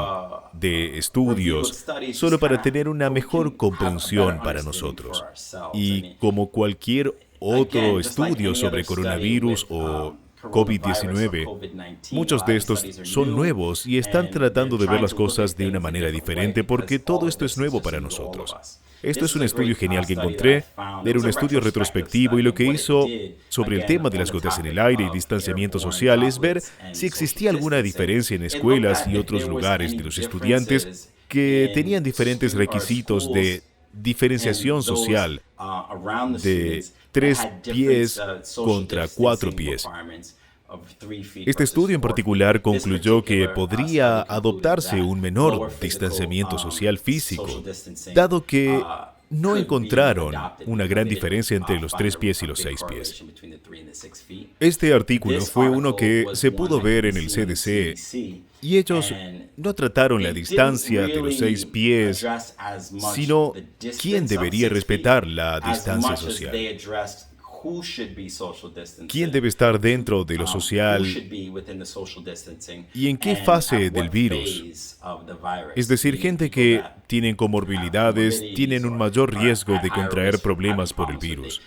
de estudios solo para tener una mejor comprensión para nosotros. Y como cualquier otro estudio sobre coronavirus o COVID-19, muchos de estos son nuevos y están tratando de ver las cosas de una manera diferente porque todo esto es nuevo para nosotros. Esto es un estudio genial que encontré, era un estudio retrospectivo y lo que hizo sobre el tema de las gotas en el aire y distanciamiento social es ver si existía alguna diferencia en escuelas y otros lugares de los estudiantes que tenían diferentes requisitos de diferenciación social de 3 pies contra 4 pies. Este estudio en particular concluyó que podría adoptarse un menor distanciamiento social físico, dado que no encontraron una gran diferencia entre los 3 pies y los 6 pies. Este artículo fue uno que se pudo ver en el CDC y ellos no trataron la distancia de los 6 pies, sino quién debería respetar la distancia social. ¿Quién debe estar dentro de lo social y en qué fase del virus? Es decir, gente que tienen comorbilidades, tienen un mayor riesgo de contraer problemas por el virus.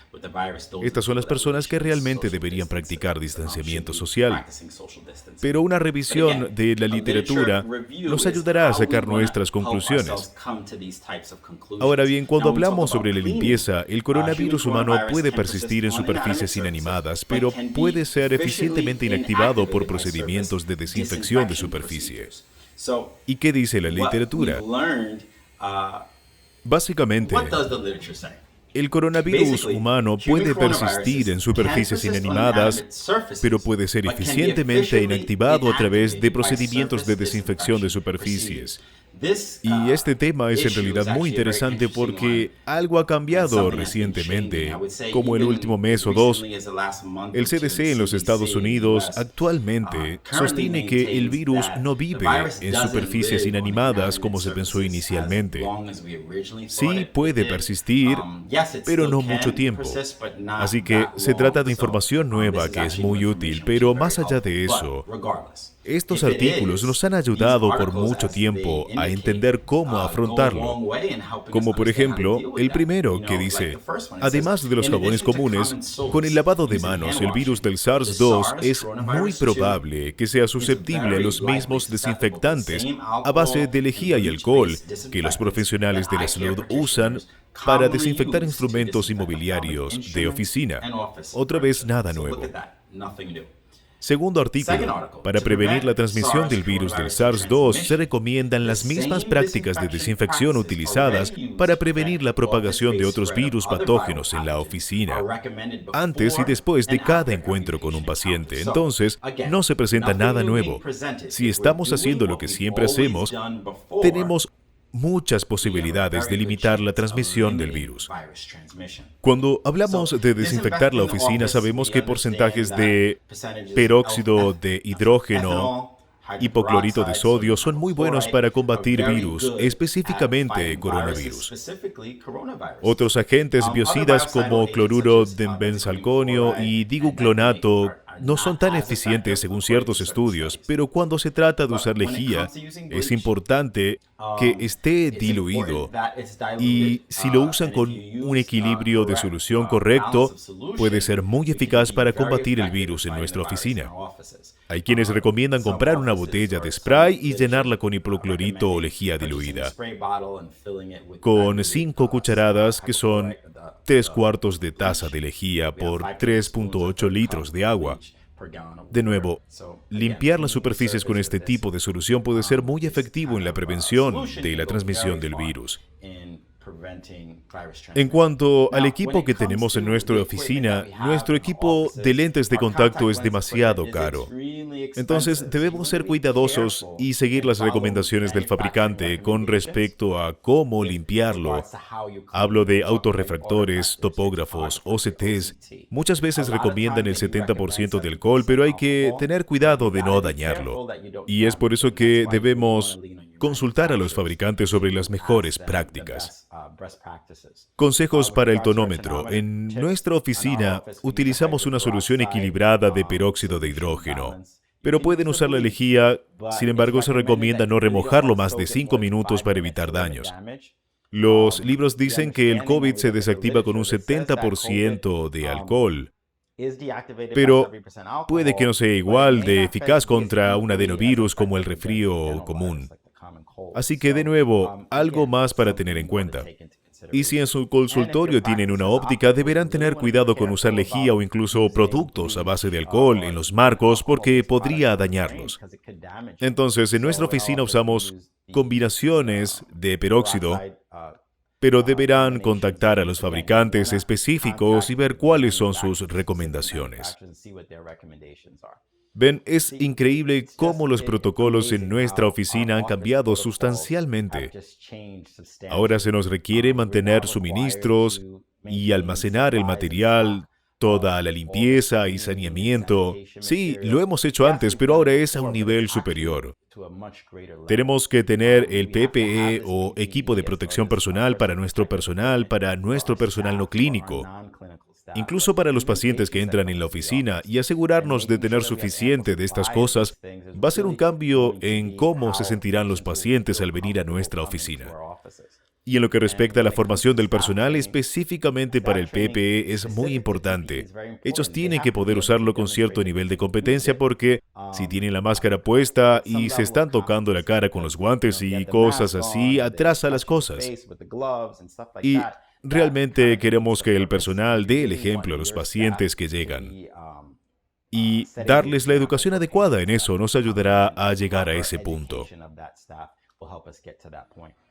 Estas son las personas que realmente deberían practicar distanciamiento social. Pero una revisión de la literatura nos ayudará a sacar nuestras conclusiones. Ahora bien, cuando hablamos sobre la limpieza, el coronavirus humano puede persistir en superficies inanimadas, pero puede ser eficientemente inactivado por procedimientos de desinfección de superficie. ¿Y qué dice la literatura? Básicamente, el coronavirus humano puede persistir en superficies inanimadas, pero puede ser eficientemente inactivado a través de procedimientos de desinfección de superficies. Y este tema es en realidad muy interesante porque algo ha cambiado recientemente, como el último mes o dos. El CDC en los Estados Unidos actualmente sostiene que el virus no vive en superficies inanimadas como se pensó inicialmente. Sí puede persistir, pero no mucho tiempo. Así que se trata de información nueva que es muy útil, pero más allá de eso, estos artículos nos han ayudado por mucho tiempo a entender cómo afrontarlo. Como por ejemplo, el primero que dice, además de los jabones comunes, con el lavado de manos el virus del SARS-2 es muy probable que sea susceptible a los mismos desinfectantes a base de lejía y alcohol que los profesionales de la salud usan para desinfectar instrumentos inmobiliarios de oficina. Otra vez, nada nuevo. Segundo artículo, para prevenir la transmisión del virus del SARS-2 se recomiendan las mismas prácticas de desinfección utilizadas para prevenir la propagación de otros virus patógenos en la oficina, antes y después de cada encuentro con un paciente. Entonces, no se presenta nada nuevo. Si estamos haciendo lo que siempre hacemos, tenemos muchas posibilidades de limitar la transmisión del virus. Cuando hablamos de desinfectar la oficina, sabemos que porcentajes de peróxido de hidrógeno, hipoclorito de sodio son muy buenos para combatir virus, específicamente coronavirus. Otros agentes biocidas como cloruro de benzalconio y diguclonato no son tan eficientes según ciertos estudios, pero cuando se trata de usar lejía, es importante que esté diluido y si lo usan con un equilibrio de solución correcto, puede ser muy eficaz para combatir el virus en nuestra oficina. Hay quienes recomiendan comprar una botella de spray y llenarla con hipoclorito o lejía diluida, con 5 cucharadas, que son 3/4 de taza de lejía por 3.8 litros de agua. De nuevo, limpiar las superficies con este tipo de solución puede ser muy efectivo en la prevención de la transmisión del virus. En cuanto al equipo que tenemos en nuestra oficina, nuestro equipo de lentes de contacto es demasiado caro. Entonces, debemos ser cuidadosos y seguir las recomendaciones del fabricante con respecto a cómo limpiarlo. Hablo de autorrefractores, topógrafos, OCTs. Muchas veces recomiendan el 70% de alcohol, pero hay que tener cuidado de no dañarlo. Y es por eso que debemos consultar a los fabricantes sobre las mejores prácticas. Consejos para el tonómetro. En nuestra oficina utilizamos una solución equilibrada de peróxido de hidrógeno, pero pueden usar la lejía. Sin embargo, se recomienda no remojarlo más de 5 minutos para evitar daños. Los libros dicen que el COVID se desactiva con un 70% de alcohol, pero puede que no sea igual de eficaz contra un adenovirus como el resfrío común. Así que, de nuevo, algo más para tener en cuenta. Y si en su consultorio tienen una óptica, deberán tener cuidado con usar lejía o incluso productos a base de alcohol en los marcos porque podría dañarlos. Entonces, en nuestra oficina usamos combinaciones de peróxido, pero deberán contactar a los fabricantes específicos y ver cuáles son sus recomendaciones. Ven, es increíble cómo los protocolos en nuestra oficina han cambiado sustancialmente. Ahora se nos requiere mantener suministros y almacenar el material, toda la limpieza y saneamiento. Sí, lo hemos hecho antes, pero ahora es a un nivel superior. Tenemos que tener el PPE o equipo de protección personal para nuestro personal no clínico. Incluso para los pacientes que entran en la oficina, y asegurarnos de tener suficiente de estas cosas va a ser un cambio en cómo se sentirán los pacientes al venir a nuestra oficina. Y en lo que respecta a la formación del personal, específicamente para el PPE, es muy importante. Ellos tienen que poder usarlo con cierto nivel de competencia porque si tienen la máscara puesta y se están tocando la cara con los guantes y cosas así, atrasa las cosas. Y realmente queremos que el personal dé el ejemplo a los pacientes que llegan. Y darles la educación adecuada en eso nos ayudará a llegar a ese punto.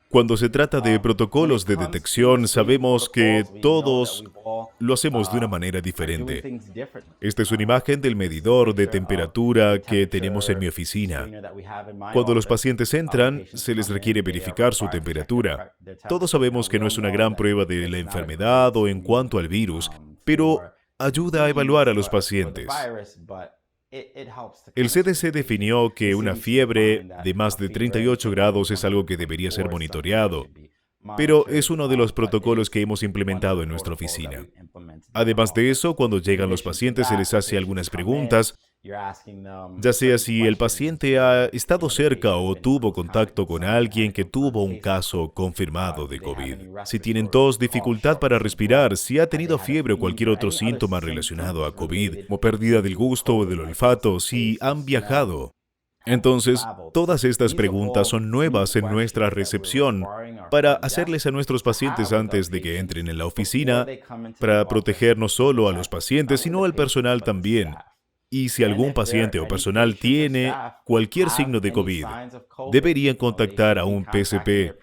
Cuando se trata de protocolos de detección, sabemos que todos lo hacemos de una manera diferente. Esta es una imagen del medidor de temperatura que tenemos en mi oficina. Cuando los pacientes entran, se les requiere verificar su temperatura. Todos sabemos que no es una gran prueba de la enfermedad o en cuanto al virus, pero ayuda a evaluar a los pacientes. El CDC definió que una fiebre de más de 38 grados es algo que debería ser monitoreado, pero es uno de los protocolos que hemos implementado en nuestra oficina. Además de eso, cuando llegan los pacientes se les hace algunas preguntas, ya sea si el paciente ha estado cerca o tuvo contacto con alguien que tuvo un caso confirmado de COVID, si tienen tos, dificultad para respirar, si ha tenido fiebre o cualquier otro síntoma relacionado a COVID, como pérdida del gusto o del olfato, si han viajado. Entonces, todas estas preguntas son nuevas en nuestra recepción para hacerles a nuestros pacientes antes de que entren en la oficina, para proteger no solo a los pacientes, sino al personal también. Y si algún paciente o personal tiene cualquier signo de COVID, deberían contactar a un PCP.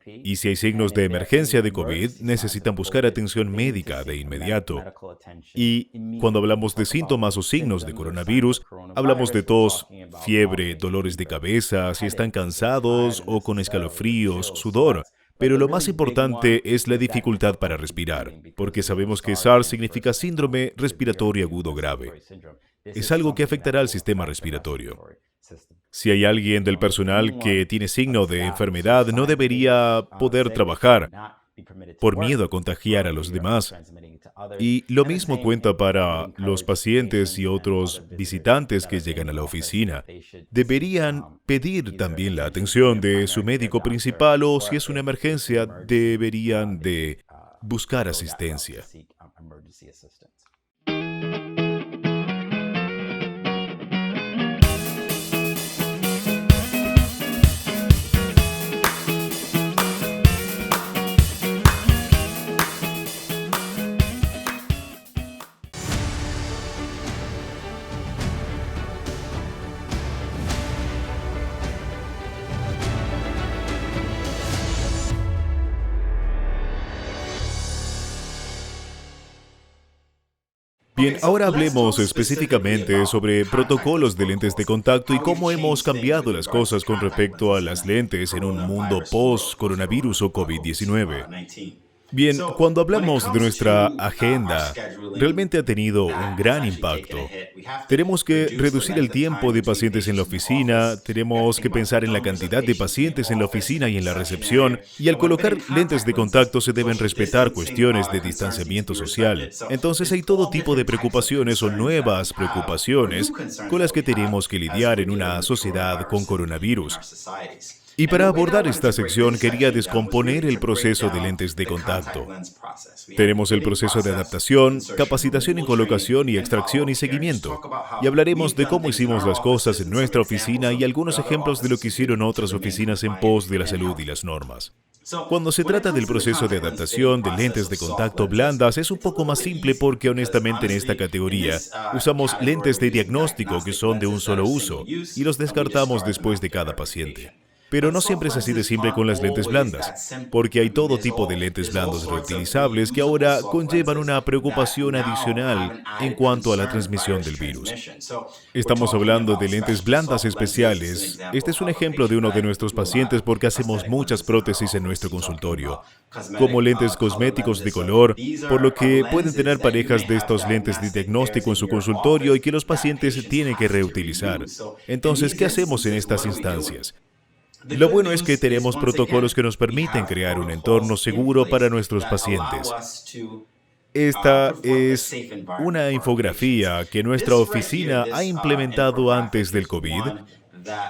Y si hay signos de emergencia de COVID, necesitan buscar atención médica de inmediato. Y cuando hablamos de síntomas o signos de coronavirus, hablamos de tos, fiebre, dolores de cabeza, si están cansados o con escalofríos, sudor. Pero lo más importante es la dificultad para respirar, porque sabemos que SARS significa síndrome respiratorio agudo grave. Es algo que afectará al sistema respiratorio. Si hay alguien del personal que tiene signo de enfermedad, no debería poder trabajar por miedo a contagiar a los demás. Y lo mismo cuenta para los pacientes y otros visitantes que llegan a la oficina. Deberían pedir también la atención de su médico principal o, si es una emergencia, deberían de buscar asistencia. Bien, ahora hablemos específicamente sobre protocolos de lentes de contacto y cómo hemos cambiado las cosas con respecto a las lentes en un mundo post-coronavirus o COVID-19. Bien, cuando hablamos de nuestra agenda, realmente ha tenido un gran impacto. Tenemos que reducir el tiempo de pacientes en la oficina, tenemos que pensar en la cantidad de pacientes en la oficina y en la recepción, y al colocar lentes de contacto se deben respetar cuestiones de distanciamiento social. Entonces hay todo tipo de preocupaciones o nuevas preocupaciones con las que tenemos que lidiar en una sociedad con coronavirus. Y para abordar esta sección quería descomponer el proceso de lentes de contacto. Tenemos el proceso de adaptación, capacitación en colocación y extracción y seguimiento. Y hablaremos de cómo hicimos las cosas en nuestra oficina y algunos ejemplos de lo que hicieron otras oficinas en pos de la salud y las normas. Cuando se trata del proceso de adaptación de lentes de contacto blandas, es un poco más simple porque honestamente en esta categoría usamos lentes de diagnóstico que son de un solo uso y los descartamos después de cada paciente. Pero no siempre es así de simple con las lentes blandas, porque hay todo tipo de lentes blandos reutilizables que ahora conllevan una preocupación adicional en cuanto a la transmisión del virus. Estamos hablando de lentes blandas especiales. Este es un ejemplo de uno de nuestros pacientes porque hacemos muchas prótesis en nuestro consultorio, como lentes cosméticos de color, por lo que pueden tener parejas de estos lentes de diagnóstico en su consultorio y que los pacientes tienen que reutilizar. Entonces, ¿qué hacemos en estas instancias? Lo bueno es que tenemos protocolos que nos permiten crear un entorno seguro para nuestros pacientes. Esta es una infografía que nuestra oficina ha implementado antes del COVID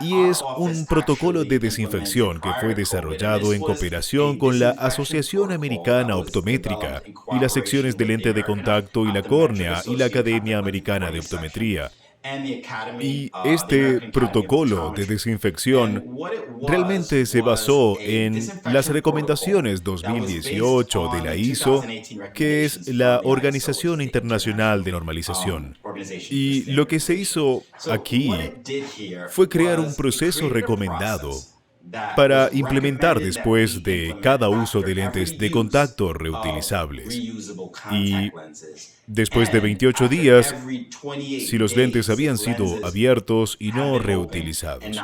y es un protocolo de desinfección que fue desarrollado en cooperación con la Asociación Americana Optométrica y las secciones de lente de contacto y la córnea y la Academia Americana de Optometría. Y este protocolo de desinfección realmente se basó en las recomendaciones 2018 de la ISO, que es la Organización Internacional de Normalización. Y lo que se hizo aquí fue crear un proceso recomendado para implementar después de cada uso de lentes de contacto reutilizables. Y después de 28 días, si los lentes habían sido abiertos y no reutilizados,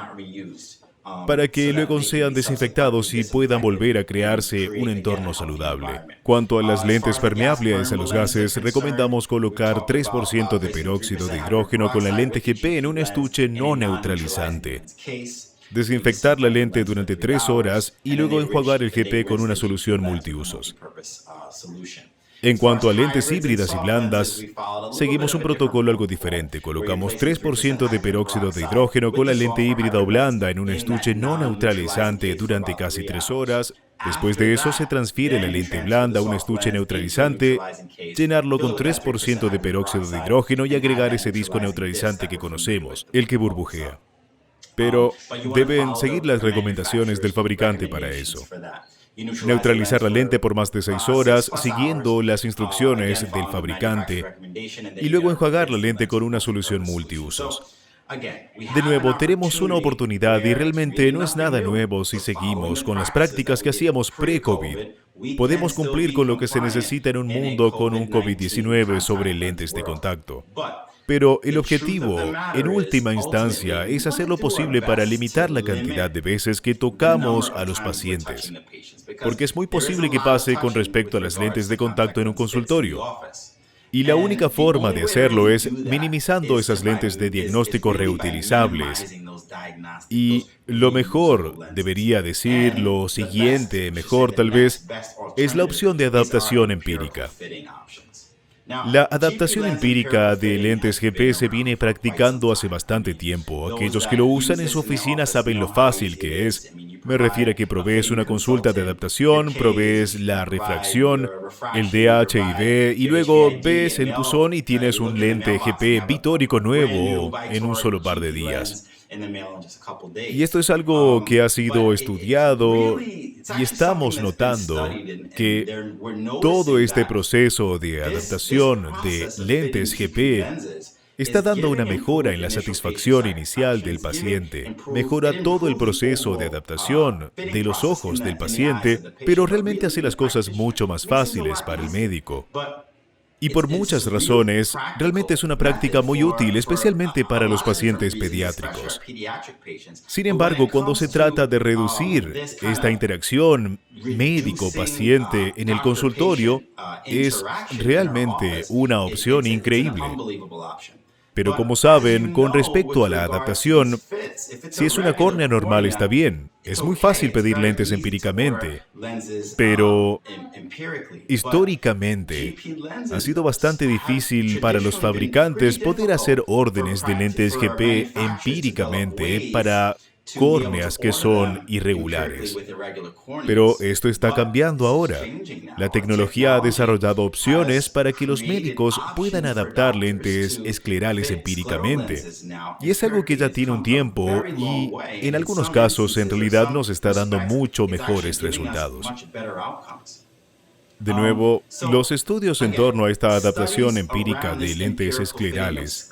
para que luego sean desinfectados y puedan volver a crearse un entorno saludable. Cuanto a las lentes permeables a los gases, recomendamos colocar 3% de peróxido de hidrógeno con la lente GP en un estuche no neutralizante. Desinfectar la lente durante 3 horas y luego enjuagar el GP con una solución multiusos. En cuanto a lentes híbridas y blandas, seguimos un protocolo algo diferente. Colocamos 3% de peróxido de hidrógeno con la lente híbrida o blanda en un estuche no neutralizante durante casi 3 horas. Después de eso, se transfiere la lente blanda a un estuche neutralizante, llenarlo con 3% de peróxido de hidrógeno y agregar ese disco neutralizante que conocemos, el que burbujea. Pero deben seguir las recomendaciones del fabricante para eso. Neutralizar la lente por más de 6 horas, siguiendo las instrucciones del fabricante, y luego enjuagar la lente con una solución multiusos. De nuevo, tenemos una oportunidad y realmente no es nada nuevo si seguimos con las prácticas que hacíamos pre-COVID. Podemos cumplir con lo que se necesita en un mundo con un COVID-19 sobre lentes de contacto. Pero el objetivo, en última instancia, es hacer lo posible para limitar la cantidad de veces que tocamos a los pacientes, porque es muy posible que pase con respecto a las lentes de contacto en un consultorio. Y la única forma de hacerlo es minimizando esas lentes de diagnóstico reutilizables. Y lo mejor, debería decir lo siguiente, mejor tal vez, es la opción de adaptación empírica. La adaptación empírica de lentes GP se viene practicando hace bastante tiempo. Aquellos que lo usan en su oficina saben lo fácil que es. Me refiero a que provees una consulta de adaptación, provees la refracción, el DHIV y luego ves el buzón y tienes un lente GP bitórico nuevo en un solo par de días. Y esto es algo que ha sido estudiado y estamos notando que todo este proceso de adaptación de lentes GP está dando una mejora en la satisfacción inicial del paciente, mejora todo el proceso de adaptación de los ojos del paciente, pero realmente hace las cosas mucho más fáciles para el médico. Y por muchas razones, realmente es una práctica muy útil, especialmente para los pacientes pediátricos. Sin embargo, cuando se trata de reducir esta interacción médico-paciente en el consultorio, es realmente una opción increíble. Pero como saben, con respecto a la adaptación, si es una córnea normal está bien. Es muy fácil pedir lentes empíricamente, pero históricamente ha sido bastante difícil para los fabricantes poder hacer órdenes de lentes GP empíricamente para córneas que son irregulares. Pero esto está cambiando ahora. La tecnología ha desarrollado opciones para que los médicos puedan adaptar lentes esclerales empíricamente. Y es algo que ya tiene un tiempo y, en algunos casos, en realidad nos está dando mucho mejores resultados. De nuevo, los estudios en torno a esta adaptación empírica de lentes esclerales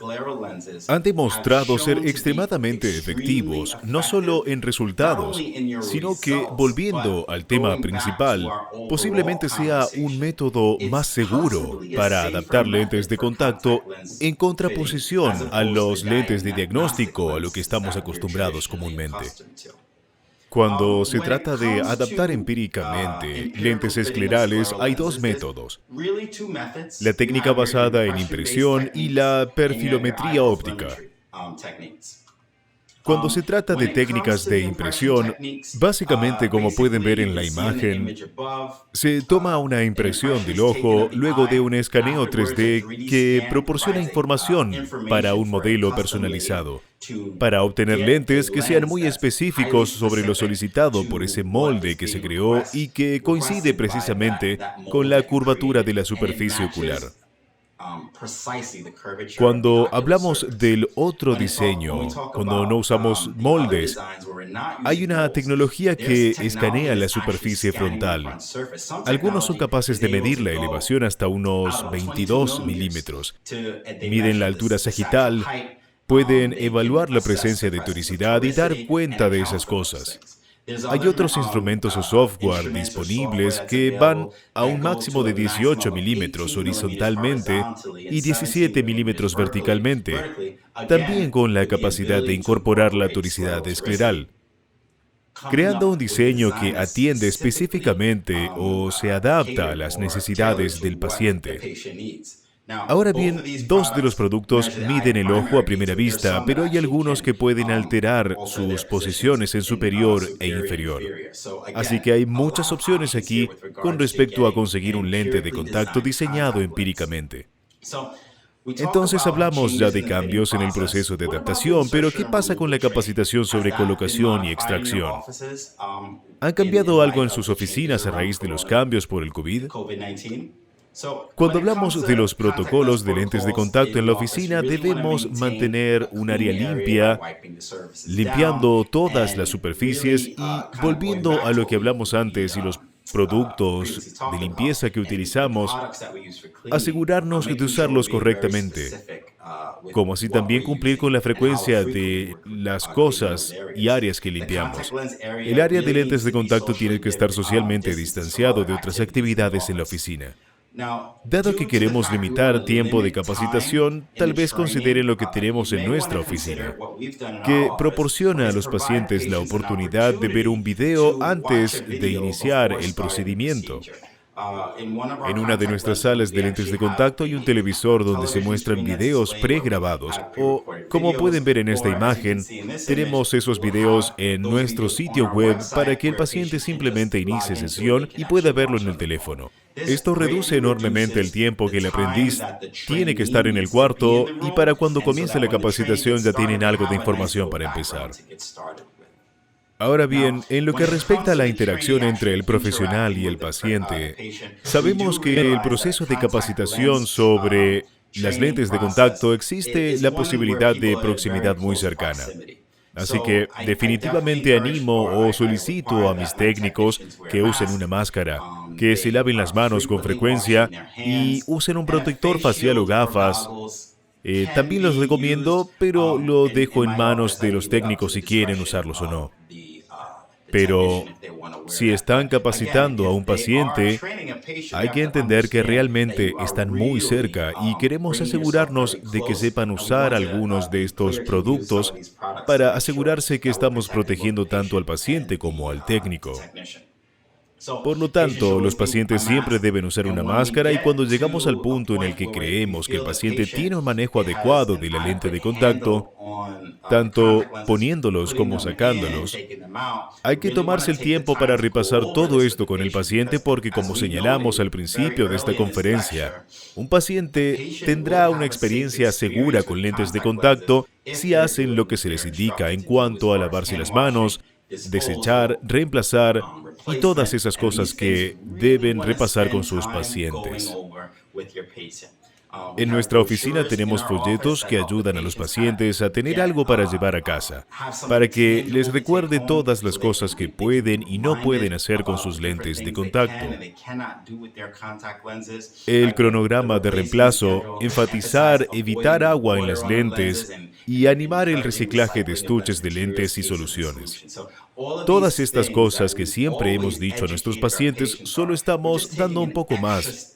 han demostrado ser extremadamente efectivos, no solo en resultados, sino que, volviendo al tema principal, posiblemente sea un método más seguro para adaptar lentes de contacto en contraposición a los lentes de diagnóstico a lo que estamos acostumbrados comúnmente. Cuando se trata de adaptar empíricamente lentes esclerales, hay dos métodos: la técnica basada en impresión y la perfilometría óptica. Cuando se trata de técnicas de impresión, básicamente, como pueden ver en la imagen, se toma una impresión del ojo luego de un escaneo 3D que proporciona información para un modelo personalizado, para obtener lentes que sean muy específicos sobre lo solicitado por ese molde que se creó y que coincide precisamente con la curvatura de la superficie ocular. Cuando hablamos del otro diseño, cuando no usamos moldes, hay una tecnología que escanea la superficie frontal. Algunos son capaces de medir la elevación hasta unos 22 milímetros. Miden la altura sagital, pueden evaluar la presencia de toricidad y dar cuenta de esas cosas. Hay otros instrumentos o software disponibles que van a un máximo de 18 milímetros horizontalmente y 17 milímetros verticalmente, también con la capacidad de incorporar la toricidad escleral, creando un diseño que atiende específicamente o se adapta a las necesidades del paciente. Ahora bien, dos de los productos miden el ojo a primera vista, pero hay algunos que pueden alterar sus posiciones en superior e inferior. Así que hay muchas opciones aquí con respecto a conseguir un lente de contacto diseñado empíricamente. Entonces hablamos ya de cambios en el proceso de adaptación, pero ¿qué pasa con la capacitación sobre colocación y extracción? ¿Han cambiado algo en sus oficinas a raíz de los cambios por el COVID? Cuando hablamos de los protocolos de lentes de contacto en la oficina, debemos mantener un área limpia, limpiando todas las superficies y, volviendo a lo que hablamos antes y los productos de limpieza que utilizamos, asegurarnos de usarlos correctamente, como así también cumplir con la frecuencia de las cosas y áreas que limpiamos. El área de lentes de contacto tiene que estar socialmente distanciado de otras actividades en la oficina. Dado que queremos limitar tiempo de capacitación, tal vez consideren lo que tenemos en nuestra oficina, que proporciona a los pacientes la oportunidad de ver un video antes de iniciar el procedimiento. En una de nuestras salas de lentes de contacto hay un televisor donde se muestran videos pregrabados, o, como pueden ver en esta imagen, tenemos esos videos en nuestro sitio web para que el paciente simplemente inicie sesión y pueda verlo en el teléfono. Esto reduce enormemente el tiempo que el aprendiz tiene que estar en el cuarto y para cuando comience la capacitación ya tienen algo de información para empezar. Ahora bien, en lo que respecta a la interacción entre el profesional y el paciente, sabemos que en el proceso de capacitación sobre las lentes de contacto existe la posibilidad de proximidad muy cercana. Así que definitivamente animo o solicito a mis técnicos que usen una máscara, que se laven las manos con frecuencia y usen un protector facial o gafas. También los recomiendo, pero lo dejo en manos de los técnicos si quieren usarlos o no. Pero si están capacitando a un paciente, hay que entender que realmente están muy cerca y queremos asegurarnos de que sepan usar algunos de estos productos para asegurarse que estamos protegiendo tanto al paciente como al técnico. Por lo tanto, los pacientes siempre deben usar una máscara y cuando llegamos al punto en el que creemos que el paciente tiene un manejo adecuado de la lente de contacto, tanto poniéndolos como sacándolos, hay que tomarse el tiempo para repasar todo esto con el paciente porque, como señalamos al principio de esta conferencia, un paciente tendrá una experiencia segura con lentes de contacto si hacen lo que se les indica en cuanto a lavarse las manos, desechar, reemplazar y todas esas cosas que deben repasar con sus pacientes. En nuestra oficina tenemos folletos que ayudan a los pacientes a tener algo para llevar a casa, para que les recuerde todas las cosas que pueden y no pueden hacer con sus lentes de contacto. El cronograma de reemplazo, enfatizar evitar agua en las lentes y animar el reciclaje de estuches de lentes y soluciones. Todas estas cosas que siempre hemos dicho a nuestros pacientes, solo estamos dando un poco más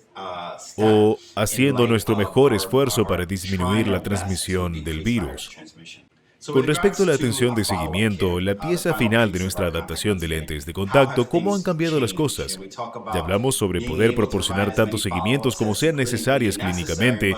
o haciendo nuestro mejor esfuerzo para disminuir la transmisión del virus. Con respecto a la atención de seguimiento, la pieza final de nuestra adaptación de lentes de contacto, ¿cómo han cambiado las cosas? Ya hablamos sobre poder proporcionar tantos seguimientos como sean necesarias clínicamente,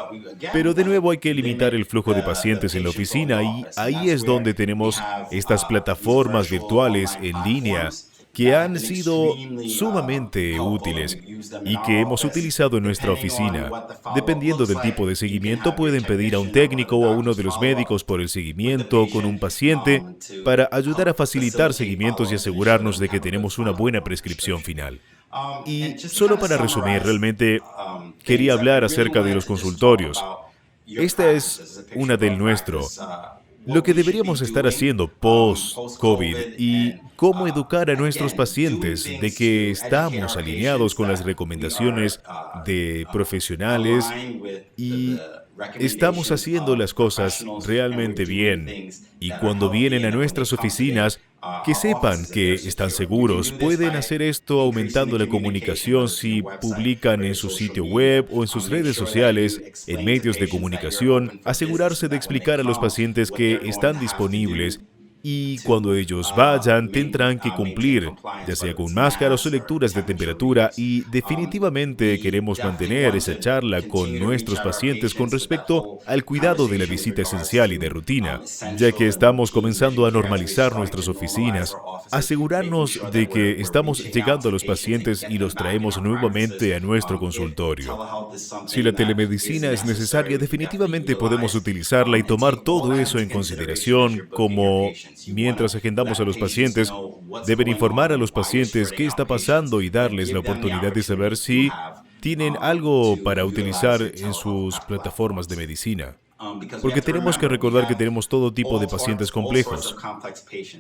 pero de nuevo hay que limitar el flujo de pacientes en la oficina y ahí es donde tenemos estas plataformas virtuales en línea que han sido sumamente útiles y que hemos utilizado en nuestra oficina. Dependiendo del tipo de seguimiento, pueden pedir a un técnico o a uno de los médicos por el seguimiento con un paciente para ayudar a facilitar seguimientos y asegurarnos de que tenemos una buena prescripción final. Y solo para resumir, realmente quería hablar acerca de los consultorios. Esta es una del nuestro. Lo que deberíamos estar haciendo post-COVID y cómo educar a nuestros pacientes de que estamos alineados con las recomendaciones de profesionales y estamos haciendo las cosas realmente bien. Y cuando vienen a nuestras oficinas, que sepan que están seguros. Pueden hacer esto aumentando la comunicación si publican en su sitio web o en sus redes sociales, en medios de comunicación, asegurarse de explicar a los pacientes que están disponibles y cuando ellos vayan tendrán que cumplir, ya sea con máscaras o lecturas de temperatura y definitivamente queremos mantener esa charla con nuestros pacientes con respecto al cuidado de la visita esencial y de rutina, ya que estamos comenzando a normalizar nuestras oficinas, asegurarnos de que estamos llegando a los pacientes y los traemos nuevamente a nuestro consultorio. Si la telemedicina es necesaria, definitivamente podemos utilizarla y tomar todo eso en consideración como mientras agendamos a los pacientes, deben informar a los pacientes qué está pasando y darles la oportunidad de saber si tienen algo para utilizar en sus plataformas de medicina. Porque tenemos que recordar que tenemos todo tipo de pacientes complejos.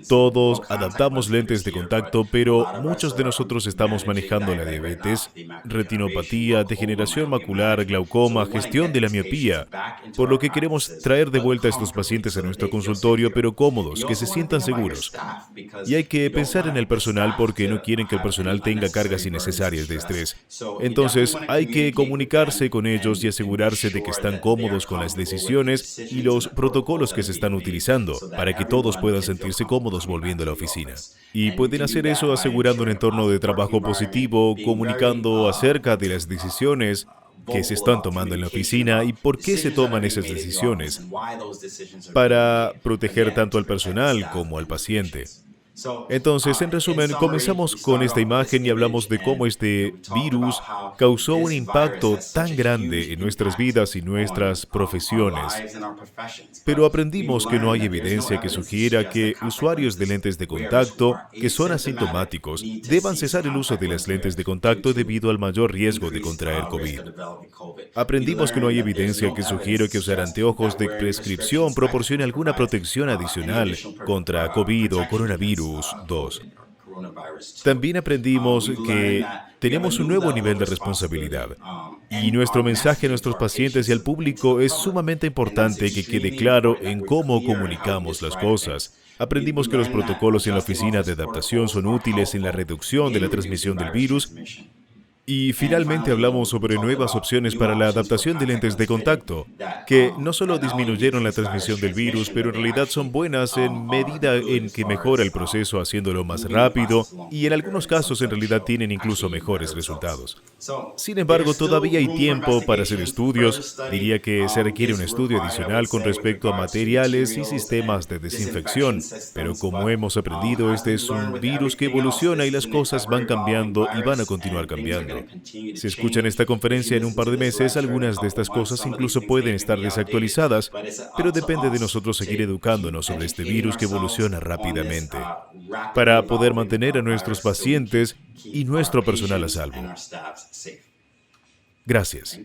Todos adaptamos lentes de contacto, pero muchos de nosotros estamos manejando la diabetes, retinopatía, degeneración macular, glaucoma, gestión de la miopía, por lo que queremos traer de vuelta a estos pacientes a nuestro consultorio, pero cómodos, que se sientan seguros. Y hay que pensar en el personal porque no quieren que el personal tenga cargas innecesarias de estrés. Entonces, hay que comunicarse con ellos y asegurarse de que están cómodos con las decisiones y los protocolos que se están utilizando para que todos puedan sentirse cómodos volviendo a la oficina. Y pueden hacer eso asegurando un entorno de trabajo positivo, comunicando acerca de las decisiones que se están tomando en la oficina y por qué se toman esas decisiones para proteger tanto al personal como al paciente. Entonces, en resumen, comenzamos con esta imagen y hablamos de cómo este virus causó un impacto tan grande en nuestras vidas y nuestras profesiones. Pero aprendimos que no hay evidencia que sugiera que usuarios de lentes de contacto que son asintomáticos deban cesar el uso de las lentes de contacto debido al mayor riesgo de contraer COVID. Aprendimos que no hay evidencia que sugiera que usar anteojos de prescripción proporcione alguna protección adicional contra COVID o coronavirus 2. También aprendimos que tenemos un nuevo nivel de responsabilidad y nuestro mensaje a nuestros pacientes y al público es sumamente importante que quede claro en cómo comunicamos las cosas. Aprendimos que los protocolos en la oficina de adaptación son útiles en la reducción de la transmisión del virus. Y finalmente hablamos sobre nuevas opciones para la adaptación de lentes de contacto, que no solo disminuyeron la transmisión del virus, pero en realidad son buenas en medida en que mejora el proceso haciéndolo más rápido y en algunos casos en realidad tienen incluso mejores resultados. Sin embargo, todavía hay tiempo para hacer estudios. Diría que se requiere un estudio adicional con respecto a materiales y sistemas de desinfección. Pero como hemos aprendido, este es un virus que evoluciona y las cosas van cambiando y van a continuar cambiando. Si escuchan esta conferencia en un par de meses, algunas de estas cosas incluso pueden estar desactualizadas, pero depende de nosotros seguir educándonos sobre este virus que evoluciona rápidamente, para poder mantener a nuestros pacientes y nuestro personal a salvo. Gracias.